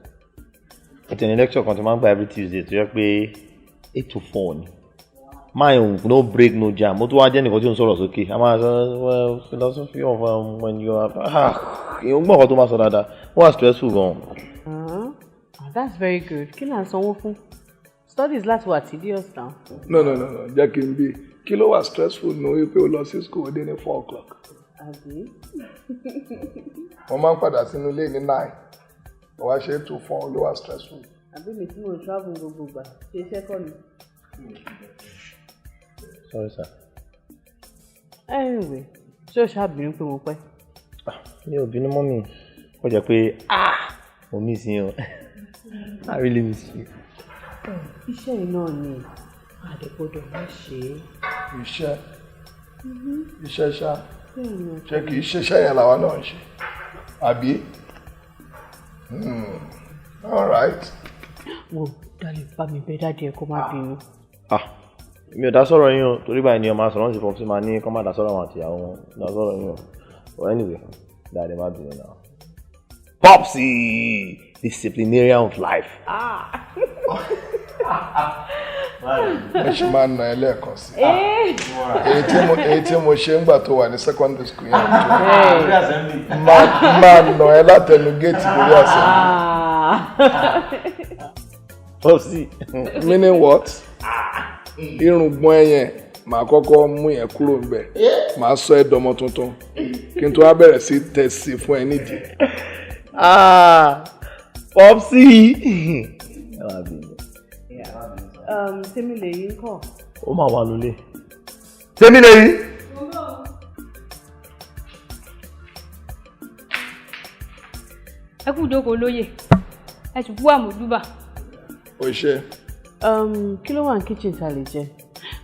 [SPEAKER 7] It's an lecture kan tí máa ń gba every Tuesday tó yẹ pé 8 to 4 ni. Mine no break no jam. Mo tún wá jẹ́ nìkan tí ó ń sọ̀rọ̀ sókè. A máa sọ well philosophy of when you are ìyóò gbọ́ ọ̀kan tó máa sọ dáadáa. Wọ́n wá stressful gan.
[SPEAKER 5] That's very good. Kí là ń sanwó fún? Studies láti wà tedious now.
[SPEAKER 4] No. Jẹ́ kí n bí. Kí ló wà stressful ní orí pé o lọ sí school dé ní 4 o'clock.
[SPEAKER 5] Àbí?
[SPEAKER 4] Wọ́n máa ń padà sínú ilé ní 9. Why ṣe to fall ló wà stressful.
[SPEAKER 5] Àbí mi tí mo travel gbogbo gbà ṣe iṣẹ́ kọ́ ni.
[SPEAKER 7] Sorry sir.
[SPEAKER 5] Anyway, ṣé o ṣàbínú pé mo pẹ́?
[SPEAKER 7] Mi ò bínú mọ́ mi. Ó jẹ́ pé mo miss yín o. I really miss you.
[SPEAKER 5] Iṣẹ́ yìí náà ni àdègbọ́dọ̀ má ṣe é.
[SPEAKER 4] Iṣẹ́ ṣá. Ṣé kì í ṣiṣẹ́ yẹn làwa náà ń ṣe? Àbí? All right.
[SPEAKER 5] Wo dalẹ̀ bá mi bẹ dáadé ẹ kó má bínú.
[SPEAKER 7] Mi ò dá sọ̀rọ̀ yín o torí báyìí ni ọmọ asọ̀rọ̀ ti fọ́ọ̀sì máa ní kọ́ má dá sọ̀rọ̀ àwọn àtìyàwó wọn dá sọ̀rọ̀ yín o. But anyway, dáadé má bínú náà. Popsy, disciplinarian of life.
[SPEAKER 4] Mo ṣe máa ń na ẹlẹ́ẹ̀kan sí. Èyí tí mo ṣe ń gbà tó wà ní secondary school yẹn tó. Máa nà ẹ látẹnu géètì lórí assembly.
[SPEAKER 7] Popsy.
[SPEAKER 4] Meaning what? Irùngbọ̀n ẹ yẹn màá kọ́kọ́ mú yẹn kúrò níbẹ̀. Màá sọ ẹ́ dọmọ tuntun. Kí n tó wá bẹ̀rẹ̀ sí tẹ̀sí fún ẹ nídìí.
[SPEAKER 7] Popsy.
[SPEAKER 5] Tẹ́mílẹ̀ yìí kọ́.
[SPEAKER 7] Ó máa wà lólè.
[SPEAKER 3] Tẹ́mílẹ̀ yìí.
[SPEAKER 6] Ẹ kú jókòó lóye. Ẹ sì kú àmójúbà.
[SPEAKER 4] O ṣe.
[SPEAKER 5] Kí ló wà ní kitchen tá lè jẹ?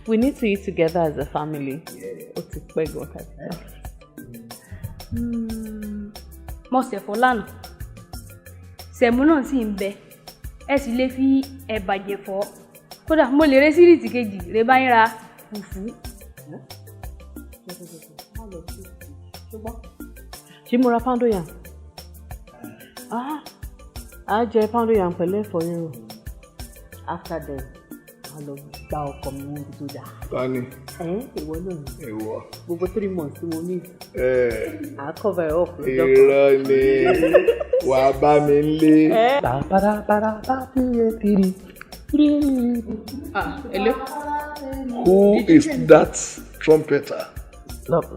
[SPEAKER 5] We need to eat together as a family. Ó ti pẹ́ gan ká.
[SPEAKER 6] Mo ṣẹ̀fọ́ lánàá. Sẹ̀mú náà sì ń bẹ. Ẹ sì lè fi ẹ̀bà jẹ̀fọ́. Kódà mo lè rẹ́ síríìtì kejì rẹ bá ń ra fùfú.
[SPEAKER 5] Ṣé mo ra poundo yam? A jẹ poundo yam pẹ̀lú ẹ̀fọ́ rírò. After that, a lọ gba ọkọ mi wọn tó dáa.
[SPEAKER 4] Tani.
[SPEAKER 5] Ìwọ náà ni.
[SPEAKER 4] Ìwọ.
[SPEAKER 5] Gbogbo 3 months tí mo ní. A cover up lọ́jọ́ kan.
[SPEAKER 4] Irọ́ ni wà á bá mi lé.
[SPEAKER 5] Hello?
[SPEAKER 4] Who is that trumpeter?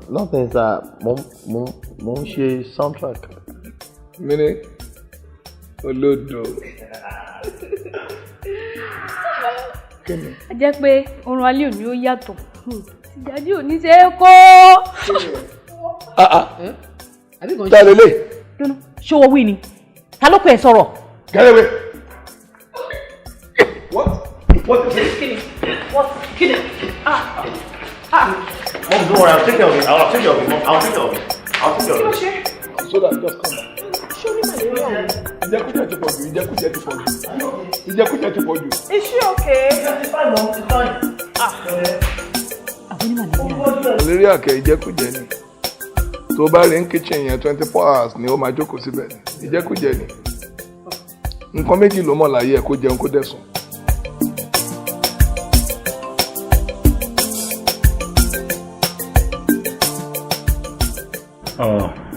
[SPEAKER 7] Nothing sir. Mo ń ṣe soundtrack.
[SPEAKER 4] Meaning? Olódo.
[SPEAKER 6] A jẹ́ pé oorun alẹ́ òní ó yàtọ̀. Ìjáde òní ṣe é kó.
[SPEAKER 4] Ta lélẹ̀.
[SPEAKER 5] Ṣé o wí ni? Ta ló pè é sọ̀rọ̀?
[SPEAKER 4] Get away.
[SPEAKER 7] What? Kini? Mom, don't worry. I'll take care of it. I'll take care of it. Mom, I'll take care of it.
[SPEAKER 4] So that just come back. Ìjẹkújẹ ti pọ̀ jù. Ìjẹkújẹ ti pọ̀ jù.
[SPEAKER 5] Is she okay?
[SPEAKER 7] It's fine, Mom. It's fine.
[SPEAKER 4] Malaria kẹ ìjẹkújẹ ni. Tó bá rí ní kitchen yẹn 24 hours ni ó máa jókòó síbẹ̀. Ìjẹkújẹ ni. Nǹkan méjì ló mọ̀ láyé ẹ̀ kó jẹun kó dẹ̀sùn.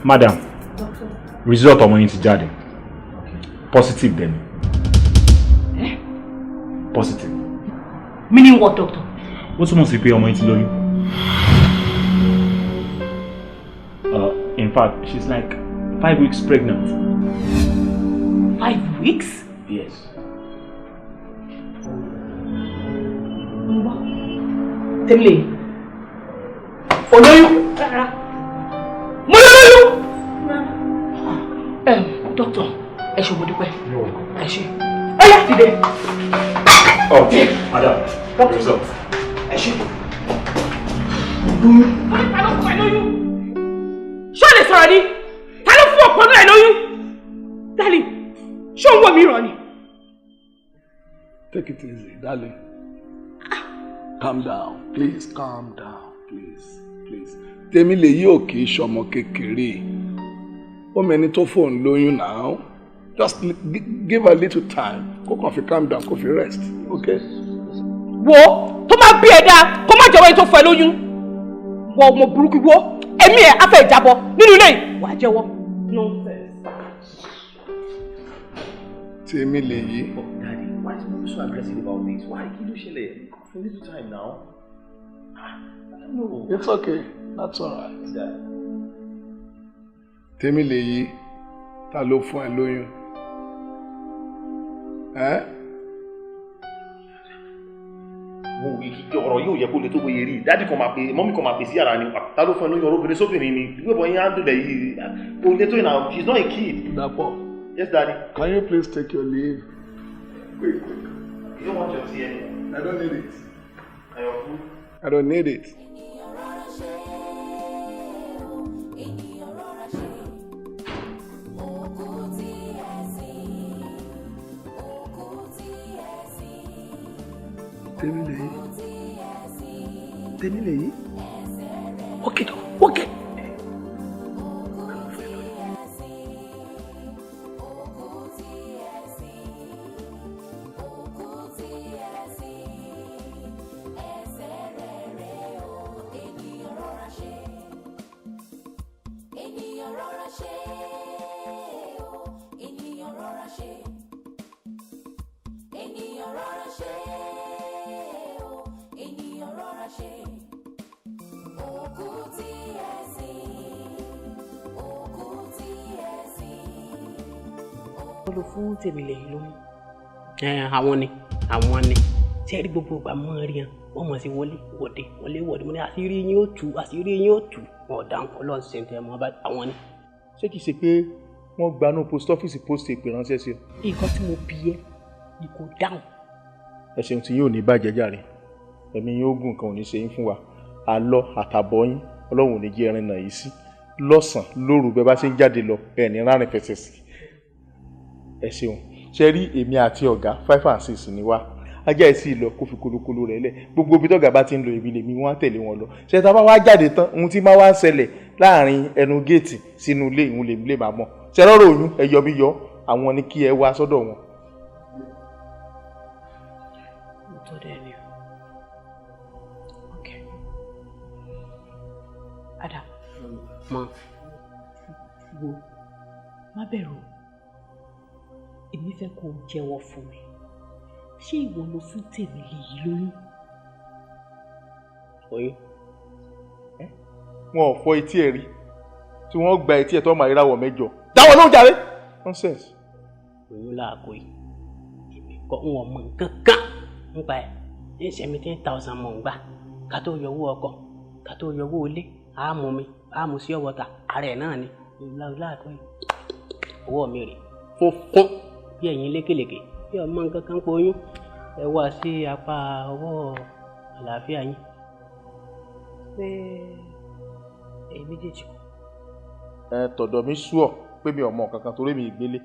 [SPEAKER 9] Madam, result ọmọ yín ti jáde. Positive then. Positive.
[SPEAKER 5] Meaning what, doctor?
[SPEAKER 9] Ó túmọ̀ sí pé ọmọ yín ti lóyún. In fact, she's like 5 weeks pregnant.
[SPEAKER 2] 5 weeks?
[SPEAKER 9] Yes.
[SPEAKER 2] Tẹ́lẹ̀. Olóyún. Mo lóyún. Doctor, ẹ ṣé mo dúpẹ́. Ẹ ṣé. Ó yá dìde.
[SPEAKER 9] Oh, madam. Result.
[SPEAKER 2] Ẹ ṣé. Olóyún. Ta ló fún ẹ lóyún? Ṣé o lè sọ̀rọ̀ ni? Ta ló fún ọ̀pọ̀ náà lóyún? Darling, ṣé o ń wò mí ràn ni?
[SPEAKER 4] Take it easy, darling. Calm down, please, calm down, please. Tèmi lè yí òkè ìṣọmọ kékeré. Ó mẹ́ni tó fóun lóyún now. Just give her a little time. Kó kàn fi calm down, kó fi rest, okay?
[SPEAKER 2] Wo tó máa bí ẹ dáa kó má jẹ́wọ́ ẹni tó fún ẹ lóyún. Wọ ọmọ burúkú wo ẹ̀mí ẹ̀ á fẹ́ jábọ́ nínú ilé yìí wàá jẹ́wọ́.
[SPEAKER 4] Tèmi lè yí.
[SPEAKER 7] Oh, Daddy, why is Mom so aggressive about this? Why? Kí ló ṣẹlẹ̀? For a little time now. I don't know.
[SPEAKER 4] It's okay. That's all right.
[SPEAKER 7] What's that?
[SPEAKER 4] Tèmi lè yí. Ta ló fún ẹ lóyún?
[SPEAKER 7] Ọ̀rọ̀ yóò yẹ kó lè tó bóyá rí. Daddy kan máa pè, mọ́mí kan máa pè sí yàrá ni. Ta ló fún ẹ lóyún ọ̀rọ̀ obìnrin sóbìnrin ni. Ìwé ìbọn yín á dùn lẹ̀ yìí. Kò lè tó yìí now. She's not a kid.
[SPEAKER 4] Dàpọ̀.
[SPEAKER 7] Yes, Daddy.
[SPEAKER 4] Can you please take your leave? Quick.
[SPEAKER 7] You don't want your tea anymore.
[SPEAKER 4] I don't need it.
[SPEAKER 7] And your food?
[SPEAKER 4] I don't need it. Tèmi lè yí. Okay.
[SPEAKER 2] Lọ fún Tèmi lè lóyún. Àwọn ni tí ẹ rí gbogbo ìgbà mọ́ rí hàn wọ́n mọ̀ sí wọlé wọ̀de mo ní àṣírí yín ó tú wọn dáhùn ọlọ́run ṣẹ̀ǹtẹ̀ mọ́ bá àwọn ni.
[SPEAKER 9] Ṣé kìí ṣe pé wọ́n gbanú post office post ìpè ránṣẹ́ sí ọ?
[SPEAKER 2] Nǹkan tí mo bí ẹ ni kò dáhùn.
[SPEAKER 9] Ẹ ṣeun tí yóò ní bàjẹ́ jàre ẹ̀mí yóò gùn kan ò ní ṣe yín fún wa àlọ àtàbọ̀ yín ọlọ́run ò ní jẹ́ ẹrin náà yìí sí lọ́sàn-án lóru bẹ́ẹ̀ bá ṣe ń jáde lọ ẹ̀ ní rárìn fẹsẹ̀ sí. Ẹ ṣeun ṣe rí èmi àti ọ̀gá 5 and 6 ni wá ajá ẹ̀ sì lọ kó fi kolokolo rẹ̀ lẹ̀ gbogbo ibi tọ́gà bá ti ń lọ èmi lèmi wọ́n á tẹ̀lé wọn lọ ṣe tá a bá wá jáde tán ohun tí máa wá ń ṣẹlẹ̀ láàrin ẹnu géètì sínú ilé ìhun lèmi lè máa mọ̀ ṣe rọrọ oyún ẹ yọ bí yọ àwọn ni kí ẹ wá sọ́dọ̀ wọn.
[SPEAKER 2] Ada mọ wo má bẹ̀rù èmi fẹ́ kó o jẹ́wọ́ fún mi ṣé ìwọ ló fún Tèmi lè yí lóyún.
[SPEAKER 7] Oyún?
[SPEAKER 9] Wọn ò fọ etí ẹ̀ rí tí wọ́n gba etí ẹ̀ tó máa ríráwọ̀ mẹ́jọ dáwọ́ ló ń jàre nonsense.
[SPEAKER 2] Oyún làákò yìí èmi kọ́ ń wọ̀ mọ̀ nǹkan kan nípa ẹ̀ ní ìṣẹ́mi 10,000 mọ̀ ń gbà ká tó yọ owó ọkọ̀ ká tó yọ owó ilé àmú mi àmú sí ọwọ́ta ààrẹ náà ni làákò yìí owó mi rè funfun bí ẹ̀yin lékelèké bí ọmọ nǹkan kan pọ̀ oyún ẹ wá sí apá ọwọ́ àlàáfíà yín pé èyí méjèèjì.
[SPEAKER 9] Tọ̀dọ̀ mi sú ọ pé mi ò mọ kankan torí mi ìgbélé.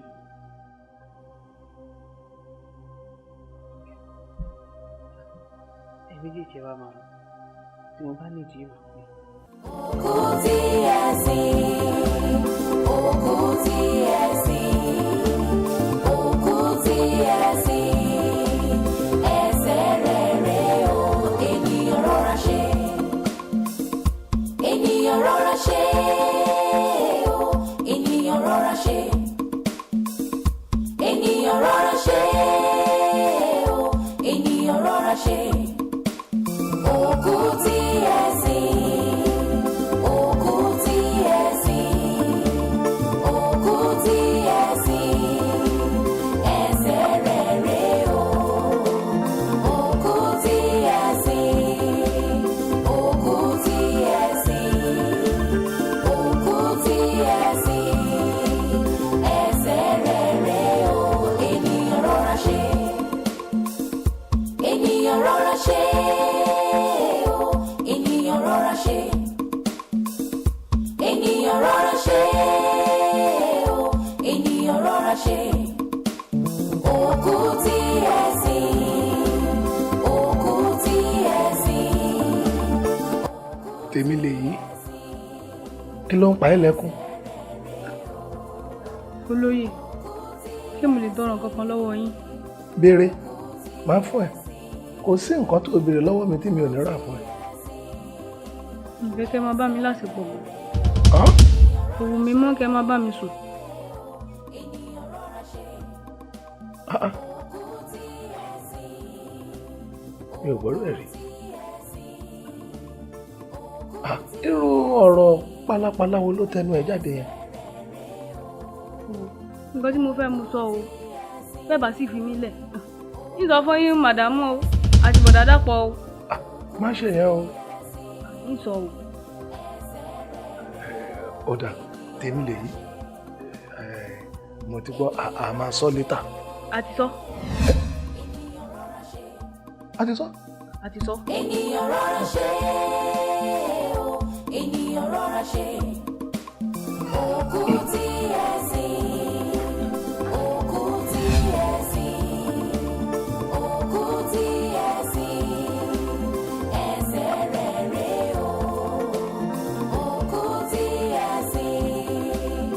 [SPEAKER 2] Èyí méjèèjì wa máa lọ tí mo bá nídìí ìmọ̀ pé.
[SPEAKER 4] tèmi lèyí kí ló ń pa ẹ́ lẹ́kún.
[SPEAKER 6] olóyè ṣé mo lè tọrọ nǹkan kan lọ́wọ́ yín.
[SPEAKER 4] béèrè máa fún ẹ kò sí nǹkan tó béèrè lọ́wọ́ mi tí mi ò ní rà fún ẹ.
[SPEAKER 6] ìfẹ́ kẹ́ máa bá mi lásìkò mọ́. òwò mi mọ́ kẹ́ máa bá mi sùn.
[SPEAKER 4] mi ò gbọ́dọ̀ rí. irú ọ̀rọ̀ pálapàla wo ló tẹnu ẹ̀ jáde yẹn.
[SPEAKER 6] nǹkan tí mo fẹ́ mu sọ o bẹ́ẹ̀ bá sì fi mí lẹ̀ nítorí fún yín màdàmú o àti bọ̀dá dàpọ̀ o.
[SPEAKER 4] má ṣe yẹn o.
[SPEAKER 6] ń sọ o.
[SPEAKER 4] ọ̀dà tèmi lèyí mo ti gbọ́ a máa sọ létà.
[SPEAKER 6] a ti sọ.
[SPEAKER 4] a ti sọ.
[SPEAKER 6] a ti sọ.
[SPEAKER 1] ènìyàn rọra ṣe o ènìyàn rọra ṣe òkú tí ẹ sìn òkú tí ẹ sìn òkú tí ẹ sìn ẹsẹ̀ rẹ̀ rè o òkú tí ẹ sìn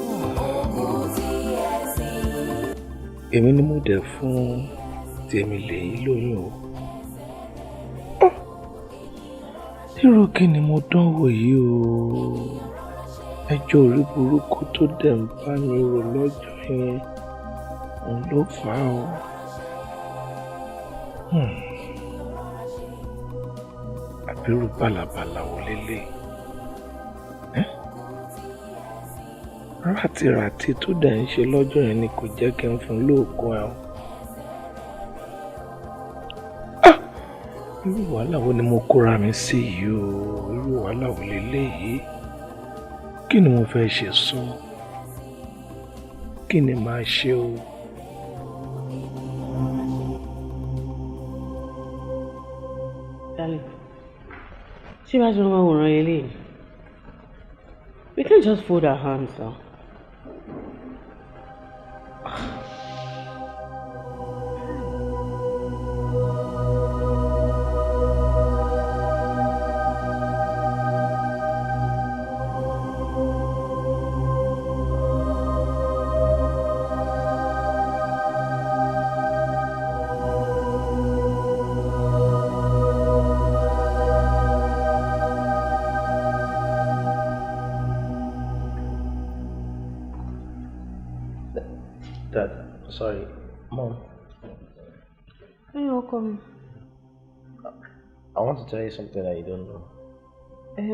[SPEAKER 1] òkú tí ẹ sìn.
[SPEAKER 4] èmi ni mo dẹ̀ fún tèmi lèyí lóyún o. irú kí ni mo dánwò yìí o ẹjọ́ orí burúkú tó dẹ̀ ń bá mi rò lọ́jọ́ yẹn òun ló fà á o. àbírú bàlàbàlà wò lélẹ̀ rátìràtì tó dẹ̀ ń ṣe lọ́jọ́ yẹn ni kò jẹ́ kí n fún lóògùn ẹ̀ o. irú wàhálà wo ni mo kóra mi sí yìí o irú wàhálà wo leléyìí kí ni mo fẹ́ ṣe sọ kí ni màá ṣe o.
[SPEAKER 5] Darling, ṣé bá ṣe máa wòran eléyìí? We can't just fold our hands now.
[SPEAKER 7] Sorry, Mom.
[SPEAKER 5] Hey, welcome.
[SPEAKER 7] I want to tell you something that you don't know.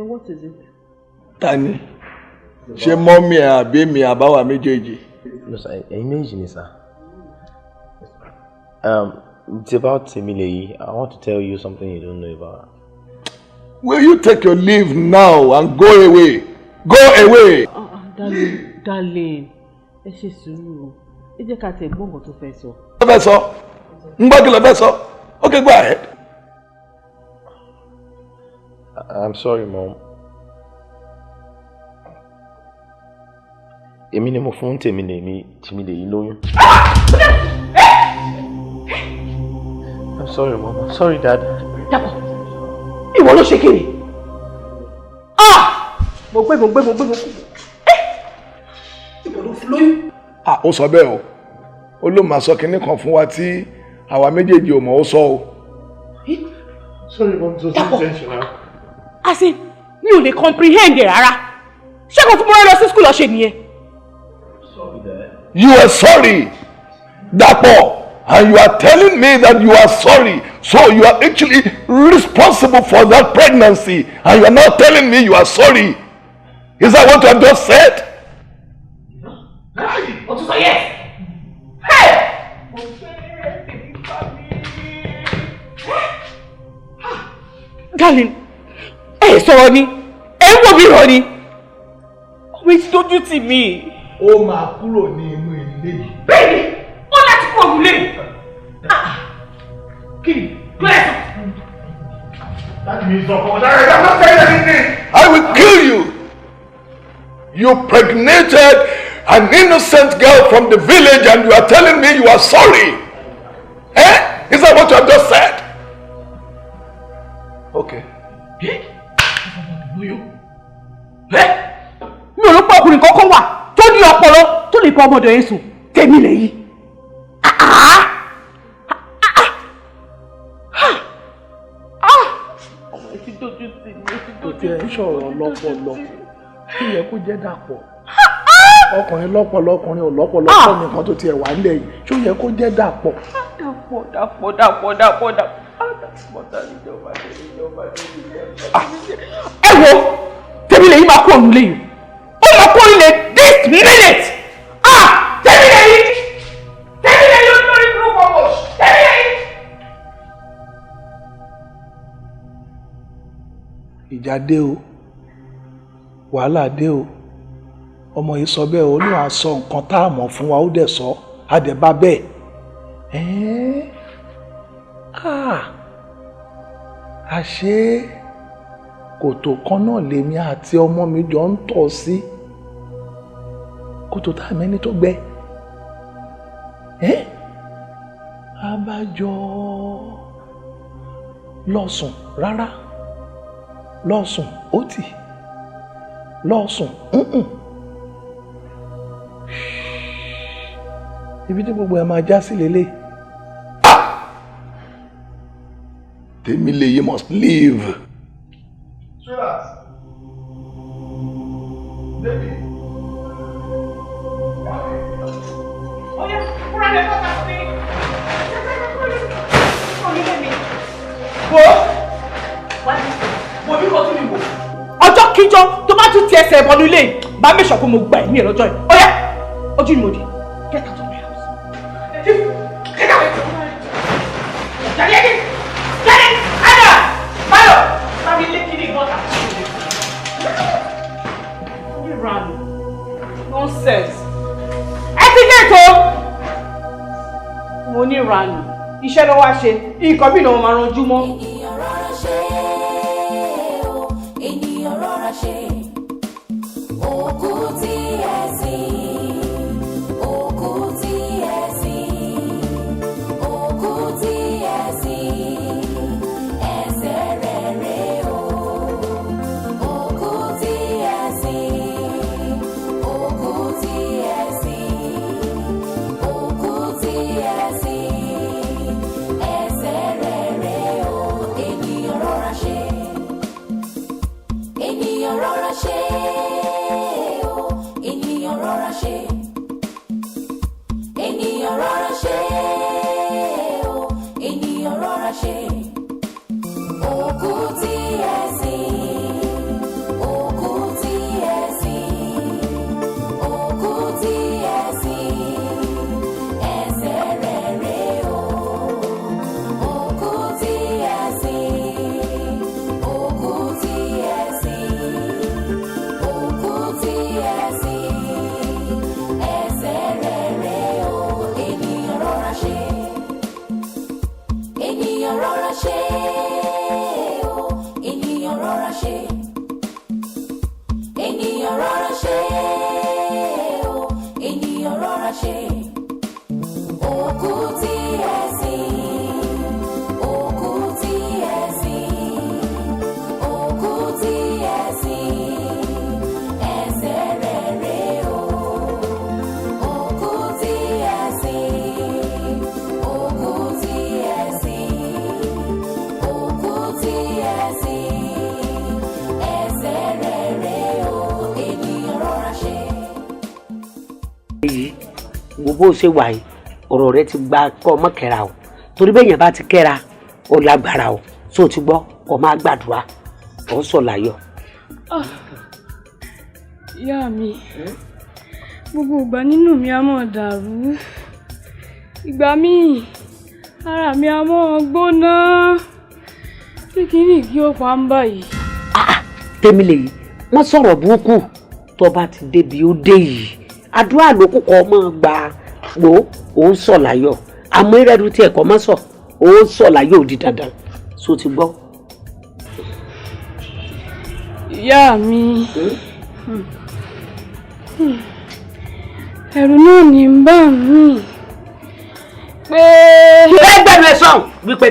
[SPEAKER 5] What is it?
[SPEAKER 4] Tani, ṣé mọ́mí ẹ̀ àbí mi àbáwá méjèèjì?
[SPEAKER 7] No, sir. Ẹ̀yin méjì ni, sir. It's about Temileyi. I want to tell you something you don't know about her.
[SPEAKER 4] Will you take your leave now and go away? Go away!
[SPEAKER 5] Darling, ẹ ṣe sùúrù. Ẹ jẹ́ ká tẹ̀ gbọ́ nǹkan tó fẹ́ sọ.
[SPEAKER 4] Ló fẹ́ sọ? Ń gbọ́ kí ló fẹ́ sọ? Okay, go ahead.
[SPEAKER 7] I'm sorry, Mom. Èmi ni mo fún Temileyi lóyún. I'm sorry, Mom. I'm sorry, Dad.
[SPEAKER 2] Dàpọ̀, ìwọ ló ṣe kiri. Mo gbé. Ìwọ ló fún lóyún.
[SPEAKER 4] Ó sọ bẹ́ẹ̀ o. Ó ló máa sọ kinní kan fún wa tí àwa méjèèjì ò mọ̀ ó sọ o.
[SPEAKER 9] Sorry, Mom, it was intentional.
[SPEAKER 2] As in, mi ò lè comprehend rárá. Ṣé kò tí mo rẹ́ lọ sí school ọ̀ṣẹ́ nìyẹn?
[SPEAKER 7] Sorry, Dad.
[SPEAKER 4] You are sorry, Dapo, and you are telling me that you are sorry. So you are actually responsible for that pregnancy, and you are not telling me you are sorry. Is that what you have just said?
[SPEAKER 2] Ó tún sọ yes. Darling, ẹ sọ̀rọ̀ ni, ẹ ń wò mí rọ ni. Ọmọ yìí ti dójú tì mí.
[SPEAKER 4] Ó máa kúrò ní inú ilé yìí.
[SPEAKER 2] Bẹ́ẹ̀ni, ó láti kúrò nílé yìí. Kí ni? Gbẹ́sọ̀.
[SPEAKER 9] That means I'm not saying anything.
[SPEAKER 4] I will kill you. You pregnated an innocent girl from the village and you are telling me you are sorry. Is that what you have just said? Okay.
[SPEAKER 2] mi ò ló pọ̀ ọkùnrin kankan wà tó ní ọpọlọ tó lè pa ọmọdé yẹn sùn tèmi lèyí. ọmọ ẹ ti dojú sí mi ó ti dojú sí mi.
[SPEAKER 4] kò tiẹ̀ ń sọ̀rọ̀ lọ́pọlọ kí yẹ kó jẹ́ dàpọ̀ ọkùnrin lọ́pọlọ ọkùnrin ò lọ́pọlọ kọ́ nìkan tó tiẹ̀ wà nílẹ̀ yìí ṣó yẹ kó jẹ́ dàpọ̀.
[SPEAKER 2] dàpọ̀. ẹ wo tèmi lèyí máa kó òun léyìn ó máa kó ilé this minute tèmi lèyí olórí burúkú ọmọ tèmi lèyí.
[SPEAKER 4] ìjà dé o wàhálà dé o ọmọ yìí sọ bẹ́ẹ̀ ó ní wàá sọ nǹkan tá a mọ̀ fún wa ó dẹ̀ sọ á dẹ̀ bá bẹ́ẹ̀ àṣé kòtò kan náà lèmi àti ọmọ mi jọ ń tọ̀ sí kòtò tá a mẹ́ni tó gbẹ abájọ lọ́sùn rárá lọ́sùn ó tì lọ́sùn ibi tí gbogbo ẹ̀ máa já sí lélẹ̀. Tèmi lèyí must leave.
[SPEAKER 9] Sweetheart. Baby.
[SPEAKER 2] Ọjọ́ kíjọ́ tó bá tún ti ẹsẹ̀ ìbọnú ilé bá mẹ́sàn kó mo gbà ẹ̀mí ẹ̀ lọ́jọ́ yìí. Ó yá ojú ni mo di. Get out of my house. Get out. Jáde. Ada. Báyọ̀. Bámi lé kiri gọ́tà. Ìranù. Nonsense. Etiquette o. Mo ní ìranù. Iṣẹ́ ló wá ṣe. Nǹkan bí ìnáwó máa ranjú mọ́.
[SPEAKER 1] Ènìyàn rọra ṣe òkú tí ẹ sìn òkú tí ẹ sìn òkú tí ẹ sìn ẹsẹ̀ rẹ̀ rẹ̀ o òkú tí ẹ sìn òkú tí ẹ sìn òkú tí ẹ sìn ẹsẹ̀ rẹ̀ rẹ̀ o ènìyàn rọra ṣe. Ènìyàn rọra ṣe o, ènìyàn rọra ṣe. Ènìyàn rọra ṣe o, ènìyàn rọra ṣe. Òkú tí ẹ sìn, òkú tí ẹ sìn, òkú tí ẹ sìn, ẹsẹ̀ rẹ̀ rẹ̀ o. Òkú tí ẹ sìn, òkú tí ẹ sìn. Òkú tí ẹ sìn, ẹsẹ̀ rẹ̀ rẹ̀ o, ènìyàn rọra ṣe. Ènìyàn rọra ṣe o, ènìyàn rọra ṣe. Ènìyàn rọra ṣe o, ènìyàn rọra ṣe. Òkú tí ẹ sìn, òkú tí ẹ sìn, òkú tí ẹ sìn, ẹsẹ̀ rẹ̀ rẹ̀ o. Òkú tí ẹ sìn, òkú tí ẹ sìn, òkú tí ẹ sìn, ẹsẹ̀ rẹ̀ rẹ̀ o. Ènìyàn rọra ṣe.
[SPEAKER 10] èyí wo bó ṣe wà yìí ọ̀rọ̀ rẹ ti gba kọ́ ọmọ kẹra o torí bẹ́yẹn bá ti kẹ́ra ó lágbára o só ti gbọ́ ọ máa gbàdúrà ọ sọ láyọ̀.
[SPEAKER 6] Ìyá mi gbogbo ìgbà nínú mi á mọ̀ dàrú ìgbà míì ara mi á mọ̀ gbóná tí kìíní kí ó pa ń báyìí.
[SPEAKER 10] tèmi lèyí wọ́n sọ̀rọ̀ burúkú tó bá ti débi ó dé yìí àdúrà ló kúkọ ọmọ gbà pò ó ń sọ láyọ̀ àmọ́ ìrẹ́rù tí ẹ̀kọ́ mọ́ sọ ó ń sọ láyọ̀ òdi dandan só ti gbọ́.
[SPEAKER 6] Ìyá mi ẹ̀rù náà ní ń bà mí pé.
[SPEAKER 10] ẹgbẹ́nu ẹ sọ̀n wípé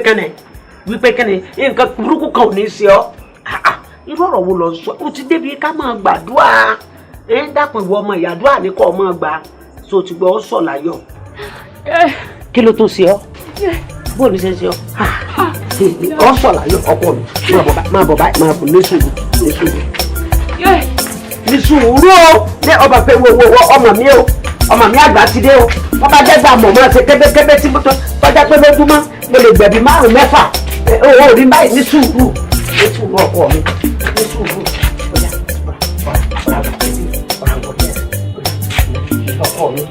[SPEAKER 10] kẹ́nẹ̀ nǹkan burúkú kan ò ní í ṣe ọ́ irú ọ̀rọ̀ wo lọ sọ ó ti débi ká máa gbàdúrà dákun ìwọ ọmọ ìyàdúrà ní kọ́ ọmọ gbà so ti gbọ́ sọ̀ láyọ̀ kí ló tó ṣe ọ́ bó ní ṣe ń ṣe ọ́ ọ́ sọ̀ láyọ̀ ọkọ mi máa bọ̀ báyìí máa bọ̀ ní sùúrù ní ọba pé wo ọmọ mi o ọmọ mi àgbà ti dé o wọ́n bá dẹ́gbà mọ̀ máa ṣe kébékébé tí tọ́já pé lójúmọ́ mo lè gbẹ̀bí 5-6 owó rí báyìí ní sùúrù ọkọ mi ní sùúrù ọkọ mi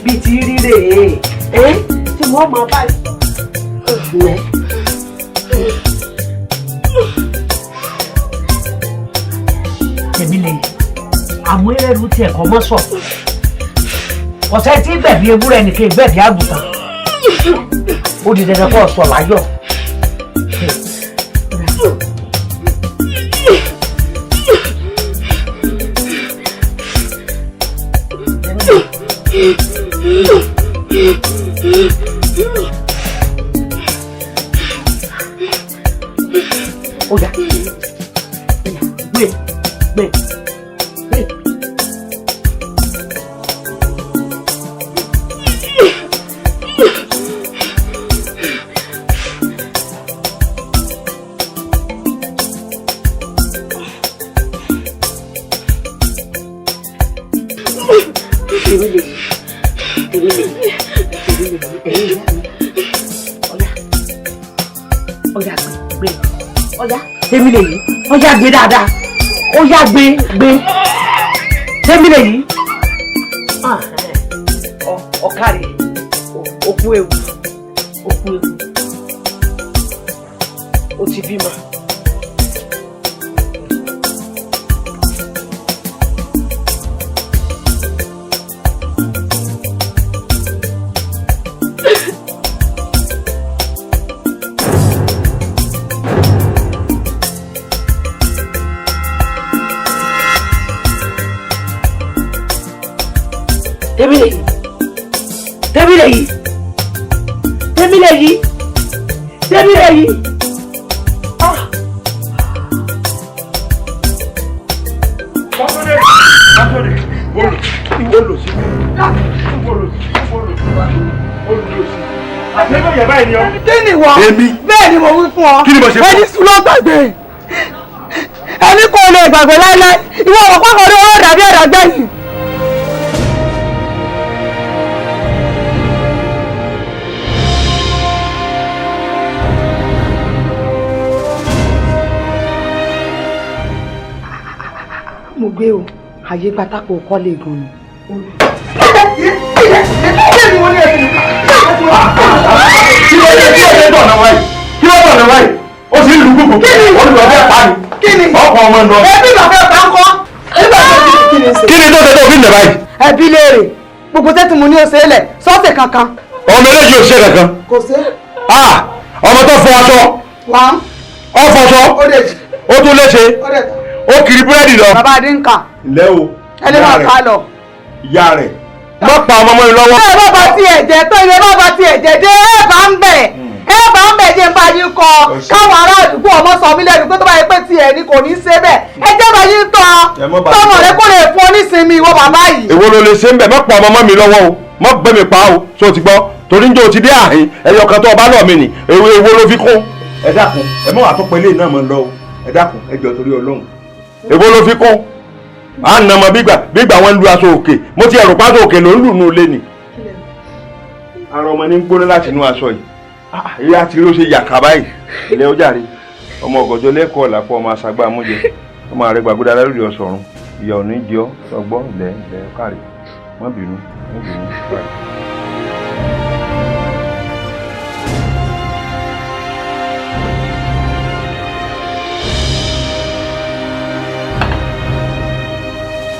[SPEAKER 10] bí ti rí rèé tí wọ́n máa bá rẹ̀. tèmi lè àmú ẹrù tí ẹ̀kọ́ mọ́ sọ ọ̀sẹ̀ tí gbẹ̀bí ewúrẹ́ nìkan gbẹ̀bí àgùntàn ó di dandan kó sọ láyọ̀. Ó dà gbé. Tèmi lè yí ọjà gbé dáadáa ọjà gbé tèmi lè yí ọkàrí òkú ewu ó ti bímọ. Tèmi lè yí. Kí ni wọ? Bẹ́ẹ̀ ni mo wí fún ọ. Kí ni mo ṣe fún ọ? Ẹni sùn ló gbàgbé. Ẹni kò lè gbàgbé láíláí. Ìwọ ọ̀pọ̀ kan ní owó dàbí ẹ̀dá gbẹ̀yìn. Mo gbé o, àyè pátákó kọ́lé gan ni. Kí ló dé dọ̀nà wáyé? Ó sì ń lu gbogbo. Olùwàbẹ̀ pa ni. Ọkọ̀ ọmọ ń lọ. Ẹbí bàbá pa ń kọ́. Kí ni tó ṣe tó fi ń lẹ̀ báyìí? Ẹbí léèrè. Gbogbo tẹ́tí mo ní o ṣe é lẹ̀ sọ́ọ̀sẹ̀ kankan.
[SPEAKER 3] Ọmọ eléyìí ò ṣe kankan.
[SPEAKER 2] Kò sí.
[SPEAKER 3] Ọmọ tó fọ aṣọ. Ó fọṣọ. Ó tún léṣe. Ó kiri búrẹ́dì lọ.
[SPEAKER 2] Bàbá Adéǹkà.
[SPEAKER 3] Ǹlẹ́ o.
[SPEAKER 2] Ẹni máa ká lọ.
[SPEAKER 3] Ìyá rẹ̀. Má pa ọmọ mọ́ mi lọ́wọ́.
[SPEAKER 2] Ẹ bá ba tiẹ̀ jẹ́ tó ilé bá ba tiẹ̀ jẹ́ dé ẹ bá ń bẹ̀ jẹ́ ń bá yín kọ káwọn ará àdúgbò ọmọ sọ mí lẹ́nu pé tó bá yẹ pé tiẹ̀ ni kò ní í ṣe bẹ́ẹ̀ ẹ jẹ́ bá yín tọ́ tọmọ rẹ kó lè fún ọ nísinmi ìwọ bàbá yìí.
[SPEAKER 3] Èwo ló lè ṣe ń bẹ̀ má pa ọmọ mọ́ mi lọ́wọ́ o má gbé mi pa o ṣó ti gbọ́ torí njẹ́ o ti dé àhín ẹyọ kan tó ọba lọ mi nì èwo ló fi kún. Ẹ dákun ẹ mọ́ àtọ́pọ̀ ilé náà mọ́ lọ o ẹ dákun ẹ jọ torí Ọlọ́run. Èwo ló fi kún à ń nàmọ bígbà wọn lu aṣọ òkè mo ti ẹrù pàṣẹ òkè ló ń lù nù lé ni. Ara ọmọ ní gbóná láti inú aṣọ yìí ìyá àti ló ṣe yàkà báyìí ilé ó jàre ọmọ ọgọjọ lẹkọọ làpọ ọmọ àṣàgbà mújẹ ọmọ àrẹ gbàgbọdà lórí ọsọrun ìyá òní jẹ ọ sọgbọ ilẹ káre má bínú báyìí.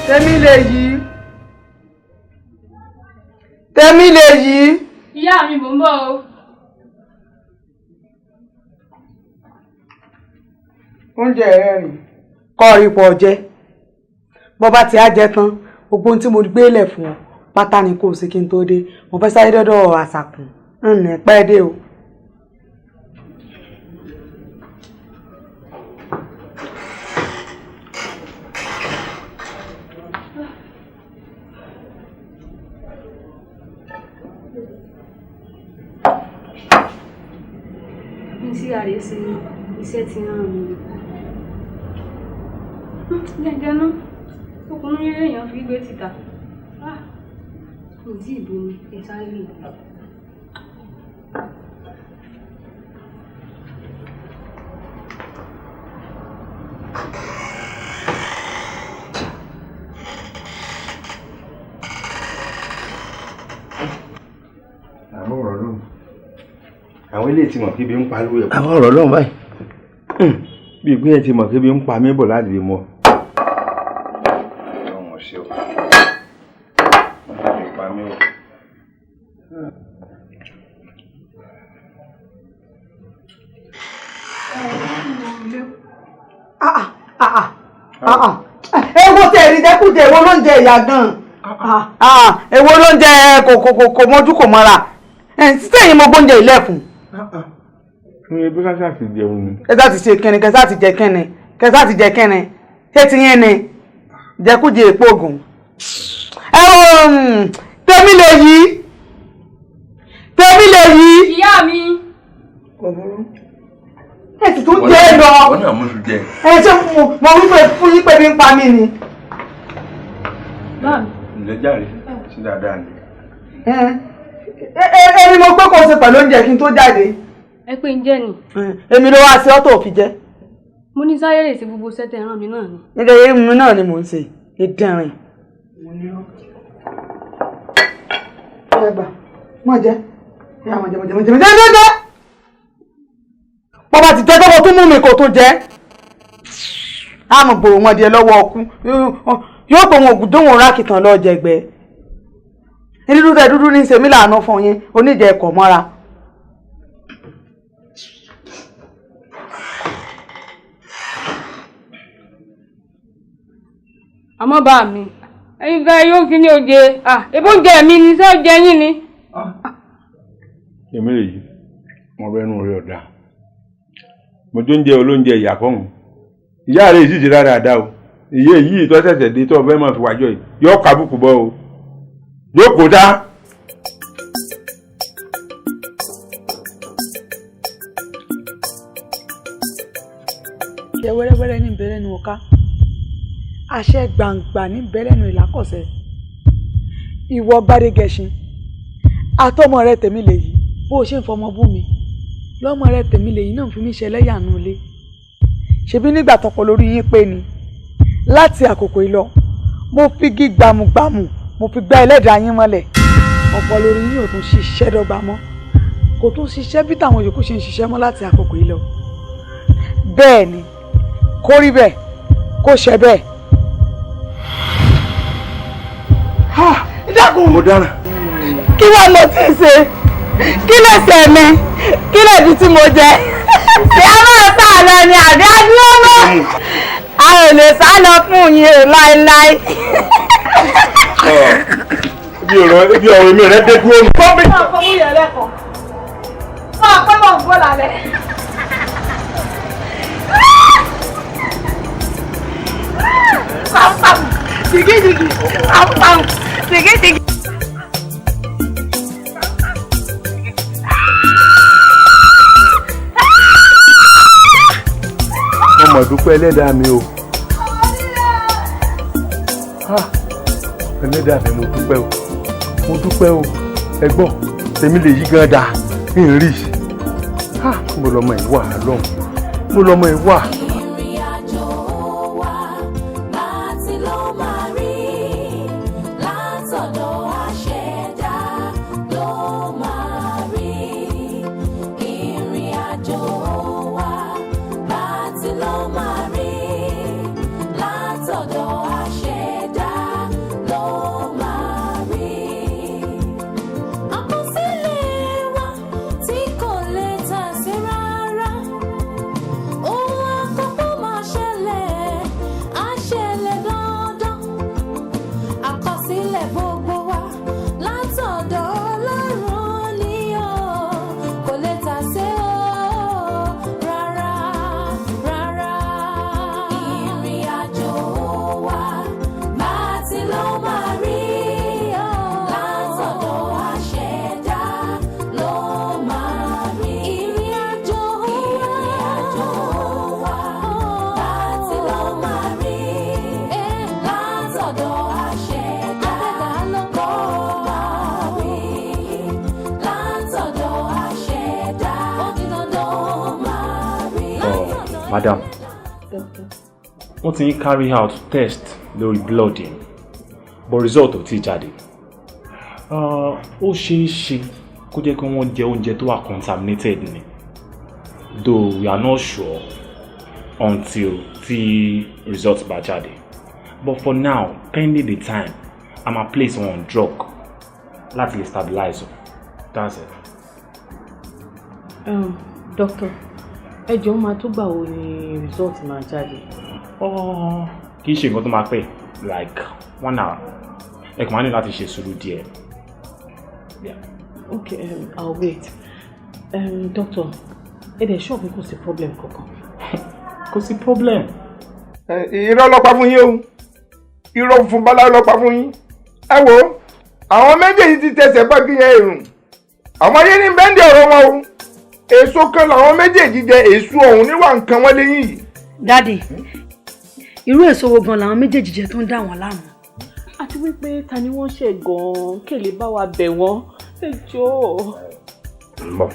[SPEAKER 2] Tèmi lè yí. Tèmi lè yí.
[SPEAKER 6] Ìyá mi mò ń bọ̀ o.
[SPEAKER 2] Oúnjẹ rẹ̀ rìn. Kọ́ ipò ọ̀jẹ́. Bọ́ bá ti á jẹ tán, gbogbo ohun tí mo gbé lẹ̀ fún ọ, pátá ni kò sí kí n tó dé. Mo fẹ́ sáré dọ́dọ̀ àṣàkùn. Pẹ́ dé o.
[SPEAKER 6] tí ààrẹ ṣe iṣẹ́ ti rán mi. Gẹ́gẹ́ náà, ọkùnrin yẹn èèyàn fi gbé títà. Kò tí ì bomi, ìsáré lè.
[SPEAKER 8] Àwọn ọ̀rọ̀ lóhùn. Àwọn ilé tí mọ̀ kí bí ń pariwo ẹ̀.
[SPEAKER 3] Àwọn ọ̀rọ̀ lóhùn báyìí. Bí ìgbé ẹ̀ ti mọ̀ kí bí ń pa mí bọ̀ láti bí mọ́.
[SPEAKER 8] Ọmọ ṣe o. Wọ́n ti pa mí o.
[SPEAKER 2] Èwo tẹ̀ rí dẹ́kúndé, èwo ló ń jẹ ìyá gan-an. Èwo ló ń jẹ kò mọ́jú kò mọ́ra. Sẹ́yìn mo gbóúnjẹ ilẹ̀kùn.
[SPEAKER 3] Bí kásá ti jẹun ni.
[SPEAKER 2] Kẹsà ti ṣe kẹ́ni, kẹsà ti jẹ kẹ́ni, kẹsà ti jẹ kẹ́ni. Ṣé ti yẹn ni? Jẹkújẹ èpo ògùn. Tèmi lè yí. Tèmi lè yí.
[SPEAKER 6] Ìyá mi.
[SPEAKER 2] Ẹ sì tún jẹ́ lọ.
[SPEAKER 8] Wọ́n náà mú sùn jẹ.
[SPEAKER 2] Ẹ ṣe mo wípé fún yín pé bí ń pa mí ni.
[SPEAKER 8] Ǹjẹ́ jàre sí dáadáa ni.
[SPEAKER 2] Èmi mo pé kò ṣe pẹ̀lú oúnjẹ kí n tó jáde.
[SPEAKER 6] Ẹ pé ń jẹ́ ni.
[SPEAKER 2] Èmi ló wá sí ọ́tò òfin jẹ́.
[SPEAKER 6] Mo ní sáyé lè ṣe gbogbo sẹ́tẹ̀ ẹran mi náà ni.
[SPEAKER 2] Nítorí mi náà ni mò ń ṣe ìdẹ̀rìn. Ẹ gbà, mọ̀ jẹ́. Ìyá mọ̀ jẹ́. Bọ́bá ti jẹ́ tọ́kọ tó mú mi kò tó jẹ́. Àmọ̀ gbòòrò wọn di ẹ lọ́wọ́ ọkú. Yóò pè wọn ògùn dóhùn rákìtàn lọ jẹgbẹ́. Ní dúdú ní ṣe mí làánú fún yín, oníjẹ ẹ̀kọ́ mọ́ra.
[SPEAKER 6] Àmọ́ bá mi, ẹ̀yin gan yóò kí ní oje. Ebó ń jẹ mi ni, ṣé ó jẹ yín ni?
[SPEAKER 3] Èmi lè yí, mo bẹ́ nù rí ọ̀dà. Mo tó ń jẹ olóúnjẹ ìyá kọ́hún. Ìyá rẹ̀ sì ti rárá dá o. Ìyé yìí tó ṣẹ̀ṣẹ̀ dé tó fẹ́ máa fi wájọ yìí. Yóò kábùkù bọ́ o. Yóò kó dá.
[SPEAKER 2] Ṣé wẹ́rẹ́wẹ́rẹ́ ní ìbẹ̀rẹ̀ nu ọ̀ká? Àṣẹ gbàǹgbà ní ìbẹ̀rẹ̀ nu ìlàkọ̀ṣẹ́. Ìwọ Gbádégẹṣin. Àtọmọ rẹ tèmi lè yí. Bó o ṣe ń fọmọ bú mi. Lọ́mọ rẹ tèmi lè yí náà fi mí ṣe ẹlẹ́yàánú ilé. Ṣebí nígbà tọpọ lórí yín pé ni. Láti àkókò yìí lọ, mo fi gí gbàmùgbàmù, mo fi gbá ẹlẹ́dàá yín mọ́lẹ̀. Ọ̀pọ̀ lórí yín ò tún ṣiṣẹ́ dọ́gba mọ́. Kò tún ṣiṣẹ́ bí táwọn yòókù ṣe ń ṣiṣẹ́ mọ́ láti àkókò yìí lọ. Bẹ́ẹ̀ ni, kó rí bẹ́ẹ̀, kó ṣe bẹ́ẹ̀. Dákun!
[SPEAKER 3] Mo dára.
[SPEAKER 2] Kí wàá mo ti ṣe? Kí lè ṣe mi? Kí lè di tí mo jẹ? Ṣé a máa sá lọ ni àbí adúlọ́ mọ́? A ò lè sá lọ fún yín o láéláé.
[SPEAKER 3] Bí ọ̀rọ̀ èmi rẹ̀ dé dúró.
[SPEAKER 2] Bọ́bí náà fọwọ́ yẹn lẹ́kọ̀ọ́. Máa pẹ́ mọ̀ ń gbọ́ lálẹ́. Pam-pam, dìgídìgì, pam-pam, dìgídìgì.
[SPEAKER 3] Mo mọ̀ dúpẹ́ ẹlẹ́dàá mi o. Ẹlẹ́dàá mi mo dúpẹ́ o. Mo dúpẹ́ o. Ẹgbọ́n tèmi lè yí gan dáa. Ń rí. Mo lọ́mọ ìwà lọ́hùn. Mo lọ́mọ ìwà.
[SPEAKER 1] Àkọsílẹ̀ wa tí kò lè tà sí rárá. Ohun
[SPEAKER 11] Madam, wọ́n ti ń carry out test lórí blood yẹn, but result ò tí jáde. Ó ṣeé ṣe kó jẹ́ kí wọ́n jẹ oúnjẹ tó wà contaminated ni, though we are not sure until the result bá jáde. But for now, pending the time, I'm a place on drug láti lè stabilize. That's it.
[SPEAKER 5] Doctor, ẹ jọ̀ọ́ máa tó gbà wo ni result máa jáde?
[SPEAKER 11] Kì í ṣe nǹkan tó máa pẹ́, like 1 hour. Ẹ kàn máa ní láti ṣe sùúrù díẹ̀. Yeah.
[SPEAKER 5] Okay, I'll wait. Doctor, ẹ dẹ̀ sure pé kò sí problem kankan?
[SPEAKER 11] Kò sí problem.
[SPEAKER 8] Irọ́ ló pa fún yín o. Irọ́ fún bala ló pa fún yín. Ẹ wo, àwọn méjèèjì ti tẹsẹ̀ bá kíyàn èrùn. Àwọn ayé ní bẹ́ndì ọ̀rọ̀ wọn o. Èso kan làwọn méjèèjì jẹ èso ọ̀hún níwà nǹkan wọn lẹ́yìn yìí.
[SPEAKER 2] Daddy, irú èso wo gan làwọn méjèèjì jẹ tó ń dà wọ́n láàmú?
[SPEAKER 5] Àti wípé ta ni wọ́n ṣe gan-an kí lè bá wa bẹ̀ wọ́n. Ẹ jọ̀ọ́.
[SPEAKER 8] Mbọ̀.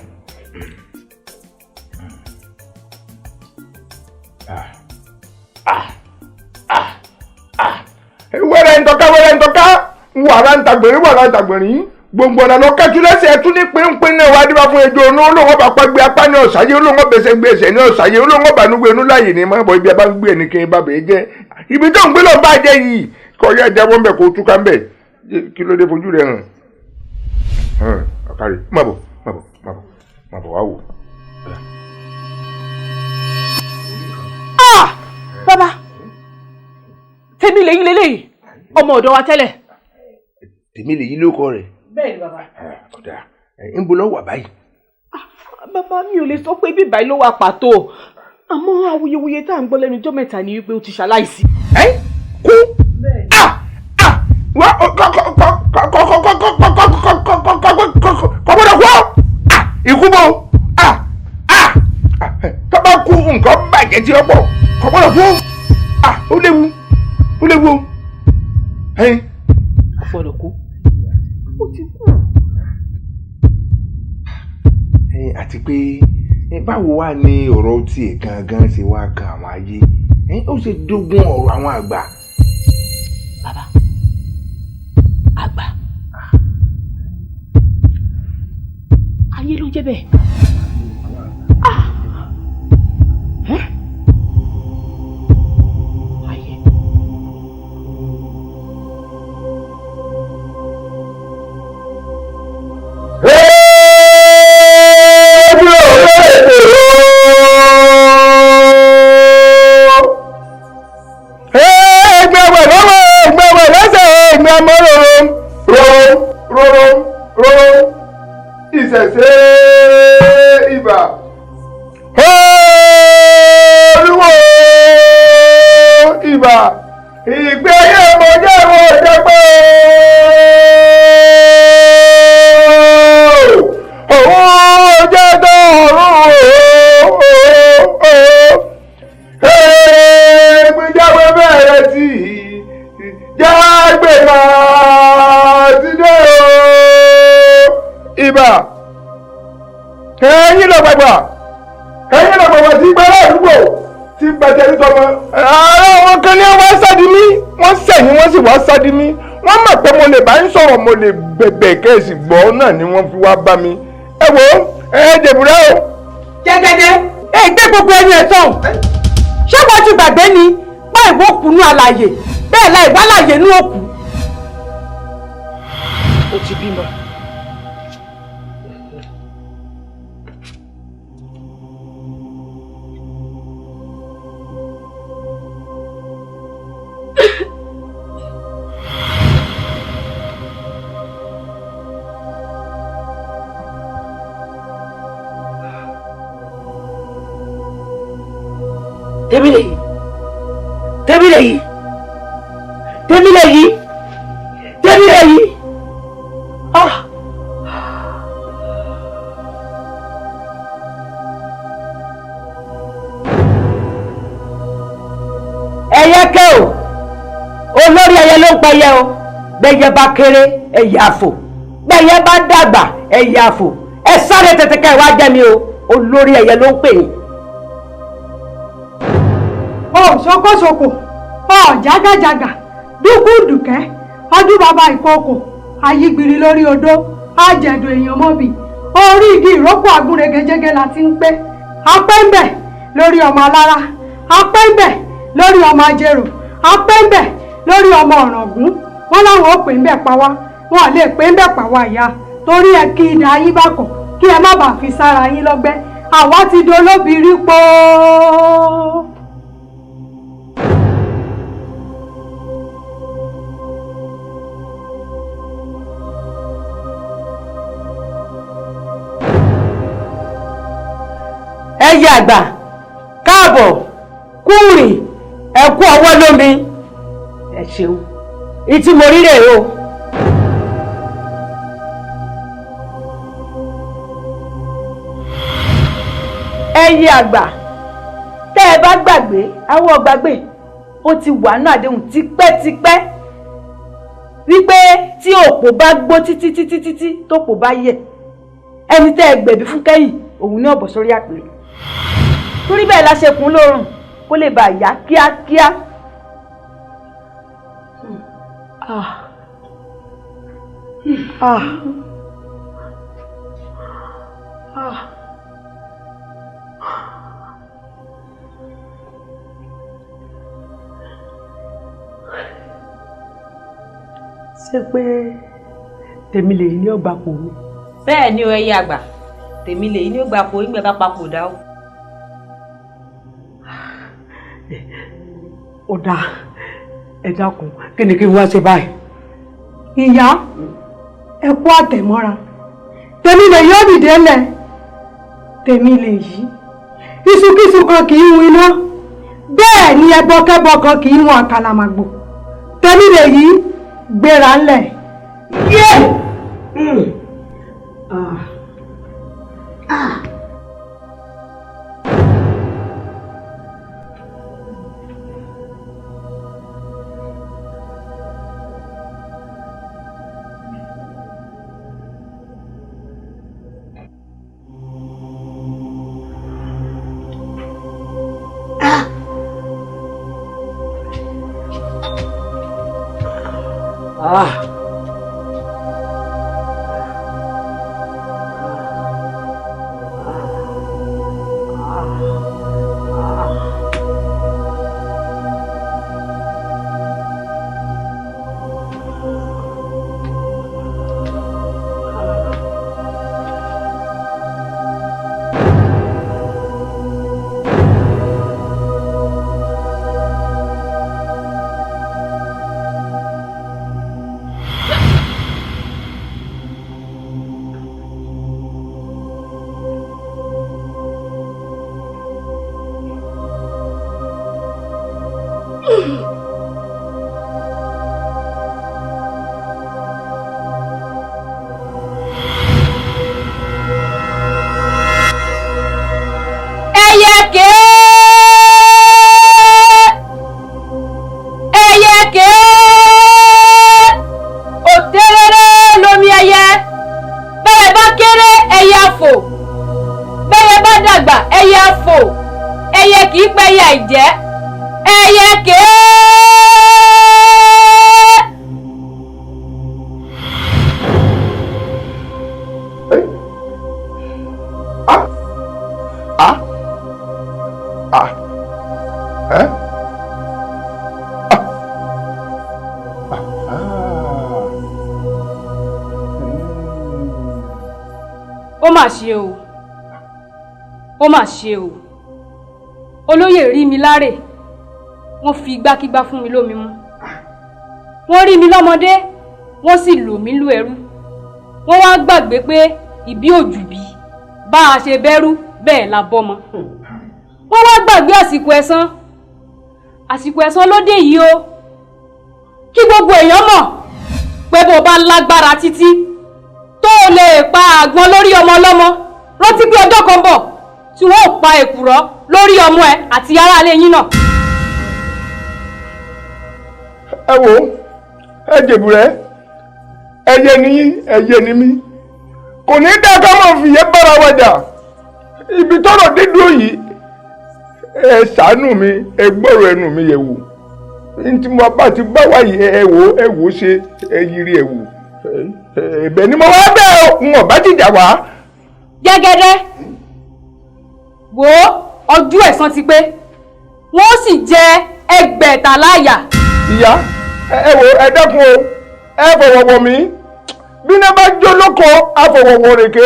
[SPEAKER 8] Wẹ́rẹ́ ń tọ́ka wàrà ń tàgbẹ̀rín gbogbo ọ̀nà lọ kẹ́tù lẹ́sẹ̀ ẹ̀tún ní pínpín náà wá díbá fún ejò olóhùn ọba pàgbé apá ní ọ̀sàyé olóhùn bẹ̀sẹ̀ gbé ẹsẹ̀ ní ọ̀sàyé olóhùn ọba núgbé inú láàyè ní mọ́bọ̀ ibi abá gbé ẹni kí n bá bẹ̀ẹ́ jẹ́ ibi tó ń gbé lọ bá jẹ́ yìí kọ́ yá jábọ́ ń bẹ̀ kó túká ń bẹ̀ kí ló dé fojú rẹ̀ hàn ọ̀kárí má bọ̀ wá wò.
[SPEAKER 5] Bàbá, tèmi lèyí lélẹ́yìí ọmọ ọ̀dọ̀ wa tẹ́lẹ̀.
[SPEAKER 8] Tèmi lèyí ló kọ rẹ̀.
[SPEAKER 5] Bẹ́ẹ̀ni bàbá.
[SPEAKER 8] Ọ̀dà ń bo lọ́wọ́ báyìí.
[SPEAKER 5] Bàbá mi ò lè sọ pé bíbáyìí ló wà pàtó, àmọ́ awuyewuye tá à ń gbọ́ lẹ́nu ọjọ́ mẹ́ta ni wípé ó ti ṣaláìsí.
[SPEAKER 8] Kú. Wá kọ́kọ́dọ̀ kú ikú bò tó bá kú nǹkan bàjẹ́ tí ó pọ̀ kọ́kọ́dọ̀ kú ó léwu
[SPEAKER 5] Àfọ̀dọ̀ kú. Ó ti kú.
[SPEAKER 8] Àti pé báwo wá ní ọ̀rọ̀ tí ẹ̀ gangan ṣe wá kan àwọn ayé ó ṣe dógún ọ̀rọ̀ àwọn àgbà.
[SPEAKER 5] Bàbá, àgbà. Ayé ló jẹ́ bẹ́ẹ̀. Mo lè bẹ̀bẹ̀ kẹ́sì gbọ́ náà ni wọ́n fi wá bá mi. Ẹ wo dèbúrẹ́ o.
[SPEAKER 2] Jẹ́jẹ́jẹ́ gbé gbogbo ẹni ẹ̀ tán. Ṣé wọ́n ti gbàgbé ni bá ìwọ kùnú àlàyé bẹ́ẹ̀ la ìwà àlàyé ní òkú. Ó ti bímọ. Tẹ́mílẹ̀ yìí. Ẹyẹ kẹ́ o, olórí ẹyẹ ló ń pẹyẹ o, bẹ́yẹ bá kéré ẹyẹ àfò, bẹ́yẹ bá dàgbà ẹyẹ àfò, ẹ sáré tètè ká ẹ wá jẹ́ mi o, olórí ẹyẹ ló ń pè yín. ṣokóṣokò jágàjàgà dúkúdùkẹ́ ọdún bàbá ìkókò ayígbiri lórí odó àjẹ̀dọ̀ èèyàn mọ́bì orí igi ìrókò agúnregejege la ti ń pé apẹ́ńbẹ̀ lórí ọmọ alára apẹ́ńbẹ̀ lórí ọmọ ajérò apẹ́ńbẹ̀ lórí ọmọ ọ̀ràngún wọn láwọn ò pè ń bẹ̀ pa wá wọn lè pè ń bẹ̀ pa wá ìyá torí ẹ kí idà yín bá kọ̀ kí ẹ má bàa fi sára yín lọ́gbẹ́ àwa ti dolóbìrí pọ́.
[SPEAKER 10] ẹyẹ àgbà káàbọ̀ kúrìn ẹ̀kú ọwọ́ lómi ẹ ṣeun ìtí mo rí rèé o.
[SPEAKER 12] ẹyẹ àgbà tẹ́ ẹ bá gbàgbé àwọn gbàgbé ó ti wà náà àdéhùn tipẹ́tipẹ́ wípé tí òpó bá gbó títí tópó bá yẹ̀ ẹni tẹ́ ẹ gbẹ̀bí fún kẹ́yìn òun ní ọ̀bọ̀ sórí àpèrè torí bẹ́ẹ̀ la ṣe kún lórùn kó lè bá yá kíákíá.
[SPEAKER 10] ṣé pé tèmi lè ní ọgbà kò ní.
[SPEAKER 12] bẹ́ẹ̀ ni o ẹyẹ àgbà tèmi lè ní ọgbà kò ìgbẹ́ bá papòdà o.
[SPEAKER 10] ó dáa ẹ dákun kí ni kí n wá ṣe báyìí.
[SPEAKER 2] ìyá ẹ kú àtẹ̀mọ́ra tèmi lè yóò dìde lẹ̀ tèmi lè yí ìsúkísù kan kì í hun iná bẹ́ẹ̀ ni ẹbọkẹ́bọ kan kì í hun àkàlàmàgbò tèmi lè yí gbéra ńlẹ̀.
[SPEAKER 6] ó mà ṣe o olóyè rí mi láre wọ́n fi igbákígbá fún mi lómi mú wọ́n rí mi lọ́mọdé wọ́n sì lò mí lú ẹrú wọ́n wá gbàgbé pé ìbí òjùbí bá a ṣe bẹ̀rù bẹ́ẹ̀ la bọ́mọ wọ́n wá gbàgbé àsìkò ẹ̀san ló dé yìí o kí gbogbo èèyàn mọ̀ pé bó bá lágbára títí tó lè pa àgbọn lórí ọmọ ọlọ́mọ rántí pé ọjọ́ kan bọ̀ tí wọ́n ò pa èkùrọ́ lórí ọmọ ẹ àti aráalé yín náà.
[SPEAKER 8] ẹ wo ẹ jèbùrẹ́ ẹyẹ níyí ẹyẹ ní mí kò ní dá ká máa fìyẹ́ bára wa jà ibi tọ́rọ̀ dídúró yìí ẹ ṣàánú mi, ẹ gbọ́rọ̀ ẹnu mi yẹ̀ wò. Ní tí mo bá ti bá wáyé ẹ wò ṣe ẹ yiri ẹ wò. Ẹ̀bẹ̀ ni mo wá bẹ̀ ọ́, n ò bá ti jà wá.
[SPEAKER 12] Jẹ́gẹ́dẹ́ wo ọjọ́ ẹ̀san ti pé wọ́n sì jẹ ẹgbẹ̀ta láyà.
[SPEAKER 8] Ìyá ẹ wò ẹ dẹ́kun o, ẹ fọwọ́wọ́ mi. Bí iná bá jó lóko afọwọ́wọ́ rèké,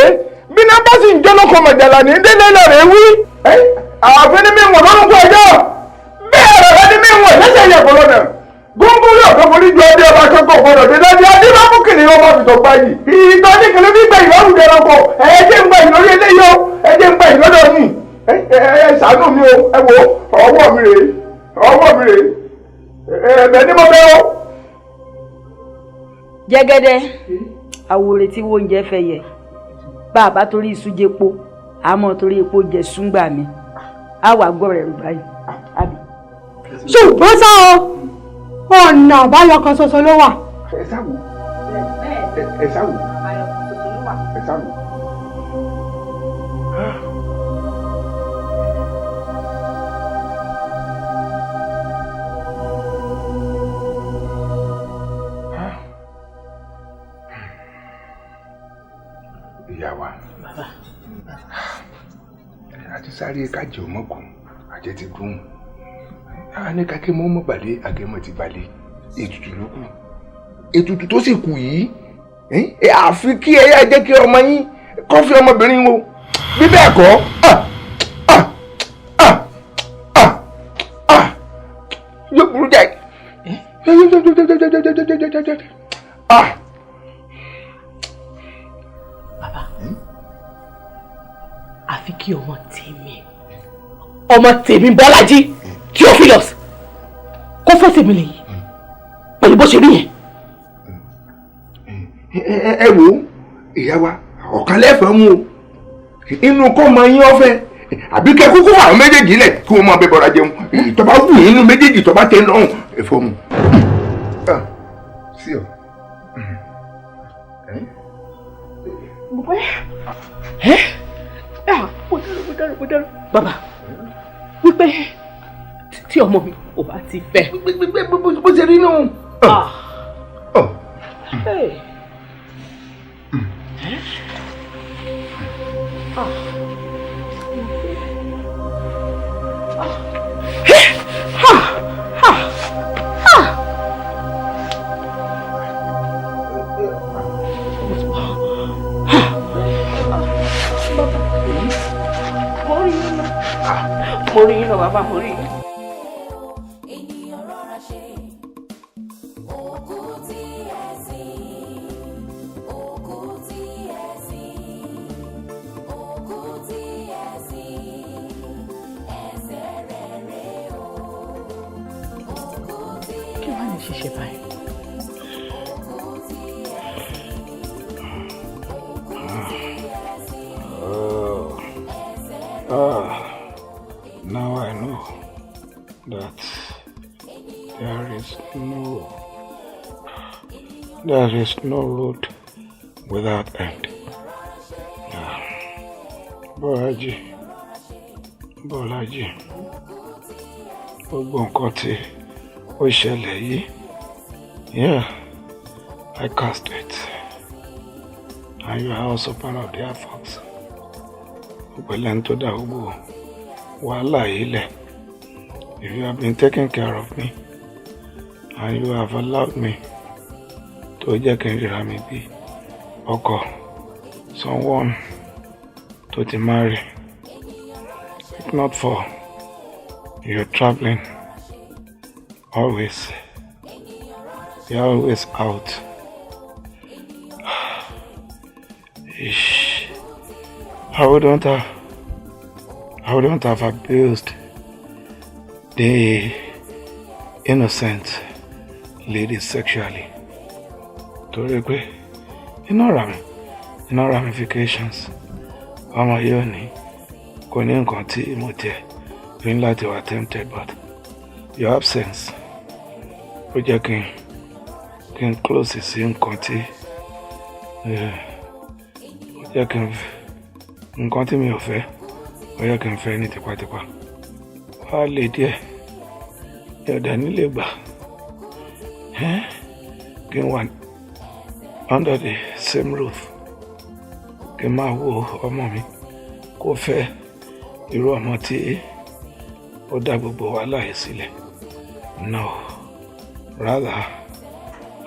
[SPEAKER 8] bí iná bá sì ń jó lóko mọ̀jàlá ní délé lọ́rẹ̀ wí. Àfin ní mi wọ̀ lọ́rùn kú ẹjọ́, bẹ́ẹ̀ rẹ̀ ní mi wọ̀ lẹ́sẹ̀ yẹ̀ fọlọ́ náà. Góńgó yóò tó forí ju ọdẹ ọba akẹ́kọ̀ọ́ gbọdọ̀ dé lọ́dẹ adé bá fún kìnìún ọmọ fìtọ̀ gba yìí. Ìtọ́jú kìnìún bí gbẹ̀yìn lọ́rùn jẹrọ kọ, ẹ̀ẹ́dẹ́ ń gbẹ̀yìn lórí eléyìí o, ẹ̀ẹ́dẹ́ ń gbẹ̀yìn lọ́dọ̀ yìí. Ẹ ṣàánú mi o, ẹ wo ọwọ́ mi rèé, ẹ̀bẹ̀ ni mo bẹ̀ o.
[SPEAKER 12] Jẹ́gẹ́dẹ́ àwòrán tí wo oúnjẹ fẹ́ yẹ bá a bá torí iṣu jẹpo àmọ́ torí epo jẹ súngbà mi á wà gbọ́ rẹ̀ rù báyìí.
[SPEAKER 2] ṣùgbọ́n sá o ọ̀nà àbáyọ kan ṣoṣo ló wà.
[SPEAKER 8] Ẹ sáwò. Ìyá wa, àti sáré kájẹ ọmọkùn àjẹ ti dùn. A ní kakẹ́ mọ́ mọ́ balẹ̀ àgẹ́mọ̀ ti balẹ̀, ètùtù ló kù. Ètùtù tó sì kù yìí, àfi kí ẹ yá jẹ́ kí ọmọ yín kọ́ fi ọmọbìnrin wo. Bí bẹ́ẹ̀ kọ́, yóò burú jáì.
[SPEAKER 10] Àfi kí ọmọ tèmi Bọ́lájí Theophilus kó fẹ́ tèmi lèyí pẹ̀lú bó ṣe rí yẹn.
[SPEAKER 8] Ẹ wo ìyá wa, ọ̀kan lẹ́fẹ̀ẹ́ mú o. Inú kọ́ mọ yín ọ̀fẹ́ àbí kẹ́ kúkú àwọn méjèèjì lẹ̀ kí wọ́n máa bẹ bọ̀ra jẹun. Ìtọ́ba wù yín nínú méjèèjì tọ́ba tẹ lọ́rùn ẹ̀fọ́ mu. Sí ọ.
[SPEAKER 10] Bàbá wípé tí ọmọ mi ò bá ti fẹ́.
[SPEAKER 8] Bó ṣe rí náà.
[SPEAKER 10] Mo rí yín lọ bàbá, mo rí yín. Kí wàá ní ṣíṣe báyìí?
[SPEAKER 8] Now I know that there is no road without end. Bọ́lájí, gbogbo nǹkan tí ó ṣẹlẹ̀ yìí, yeah, I cast it. And you are also part of the efforts. Pẹ̀lẹ́ ń tó dá gbogbo wàhálà yìí lẹ̀. If you have been taking care of me and you have allowed me to jẹ́ kí n ríra mi bí ọkọ, someone to ti marry, if not for you're traveling always, you're always out. I wouldn't have abused the innocent lady sexually. Torí pé iná ramifications ọmọ yóò ní kò ní nǹkan tí mo tẹ̀ fi ń láti wà tempted, but your absence ó jẹ́ kí n close sí nǹkan tí ó jẹ́ kí n nǹkan tí mi ò fẹ́ ó yẹ kí n fẹ́ ní tipátipá.
[SPEAKER 4] wàá lè díẹ̀ ẹ̀dá nílé gbà kí n wà under the same roof kí n máa wo ọmọ mi kó fẹ́ irú ọmọ tí ó dá gbogbo wàhálà yìí sílẹ̀. No, rather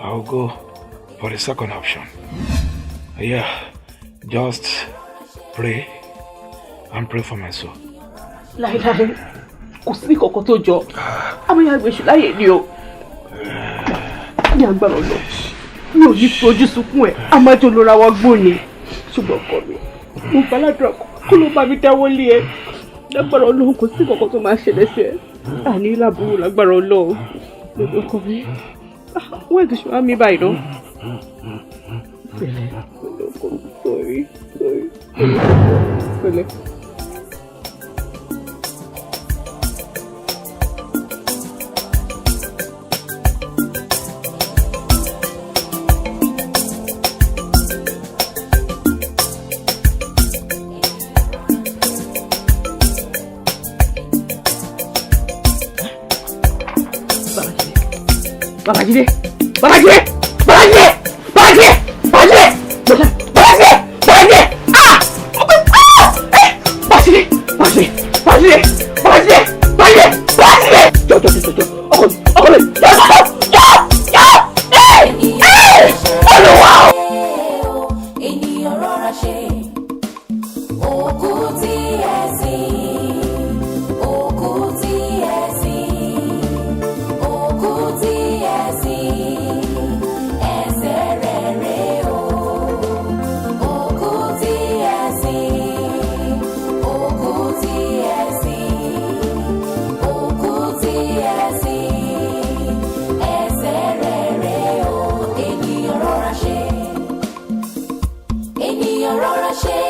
[SPEAKER 4] I'll go for the second option. Yeah, just pray and pray for my soul.
[SPEAKER 5] Láíláí kò sí kọ̀kọ́ tó jọ àmọ́ ìgbésù láyé ni o ní agbára Ọlọ́run mi ò ní fojú sunkún ẹ̀ a máa jọ lọ́ra wa gbóni ṣùgbọ́n ọkọ mi mo gbàládùra kó ló bá mi dáwọ́ lé ẹ lágbára Ọlọ́run kò sí kọ̀kọ́ tó máa ṣẹlẹ̀ sí ẹ àní láburú lágbára Ọlọ́run lórí ọkọ mi wọ́n ẹ̀ tó ṣe wá mi báyìí náà. Pẹ̀lẹ́ ọkọ mi sorry pẹ̀lẹ́. Babájídé
[SPEAKER 1] Rọra ṣe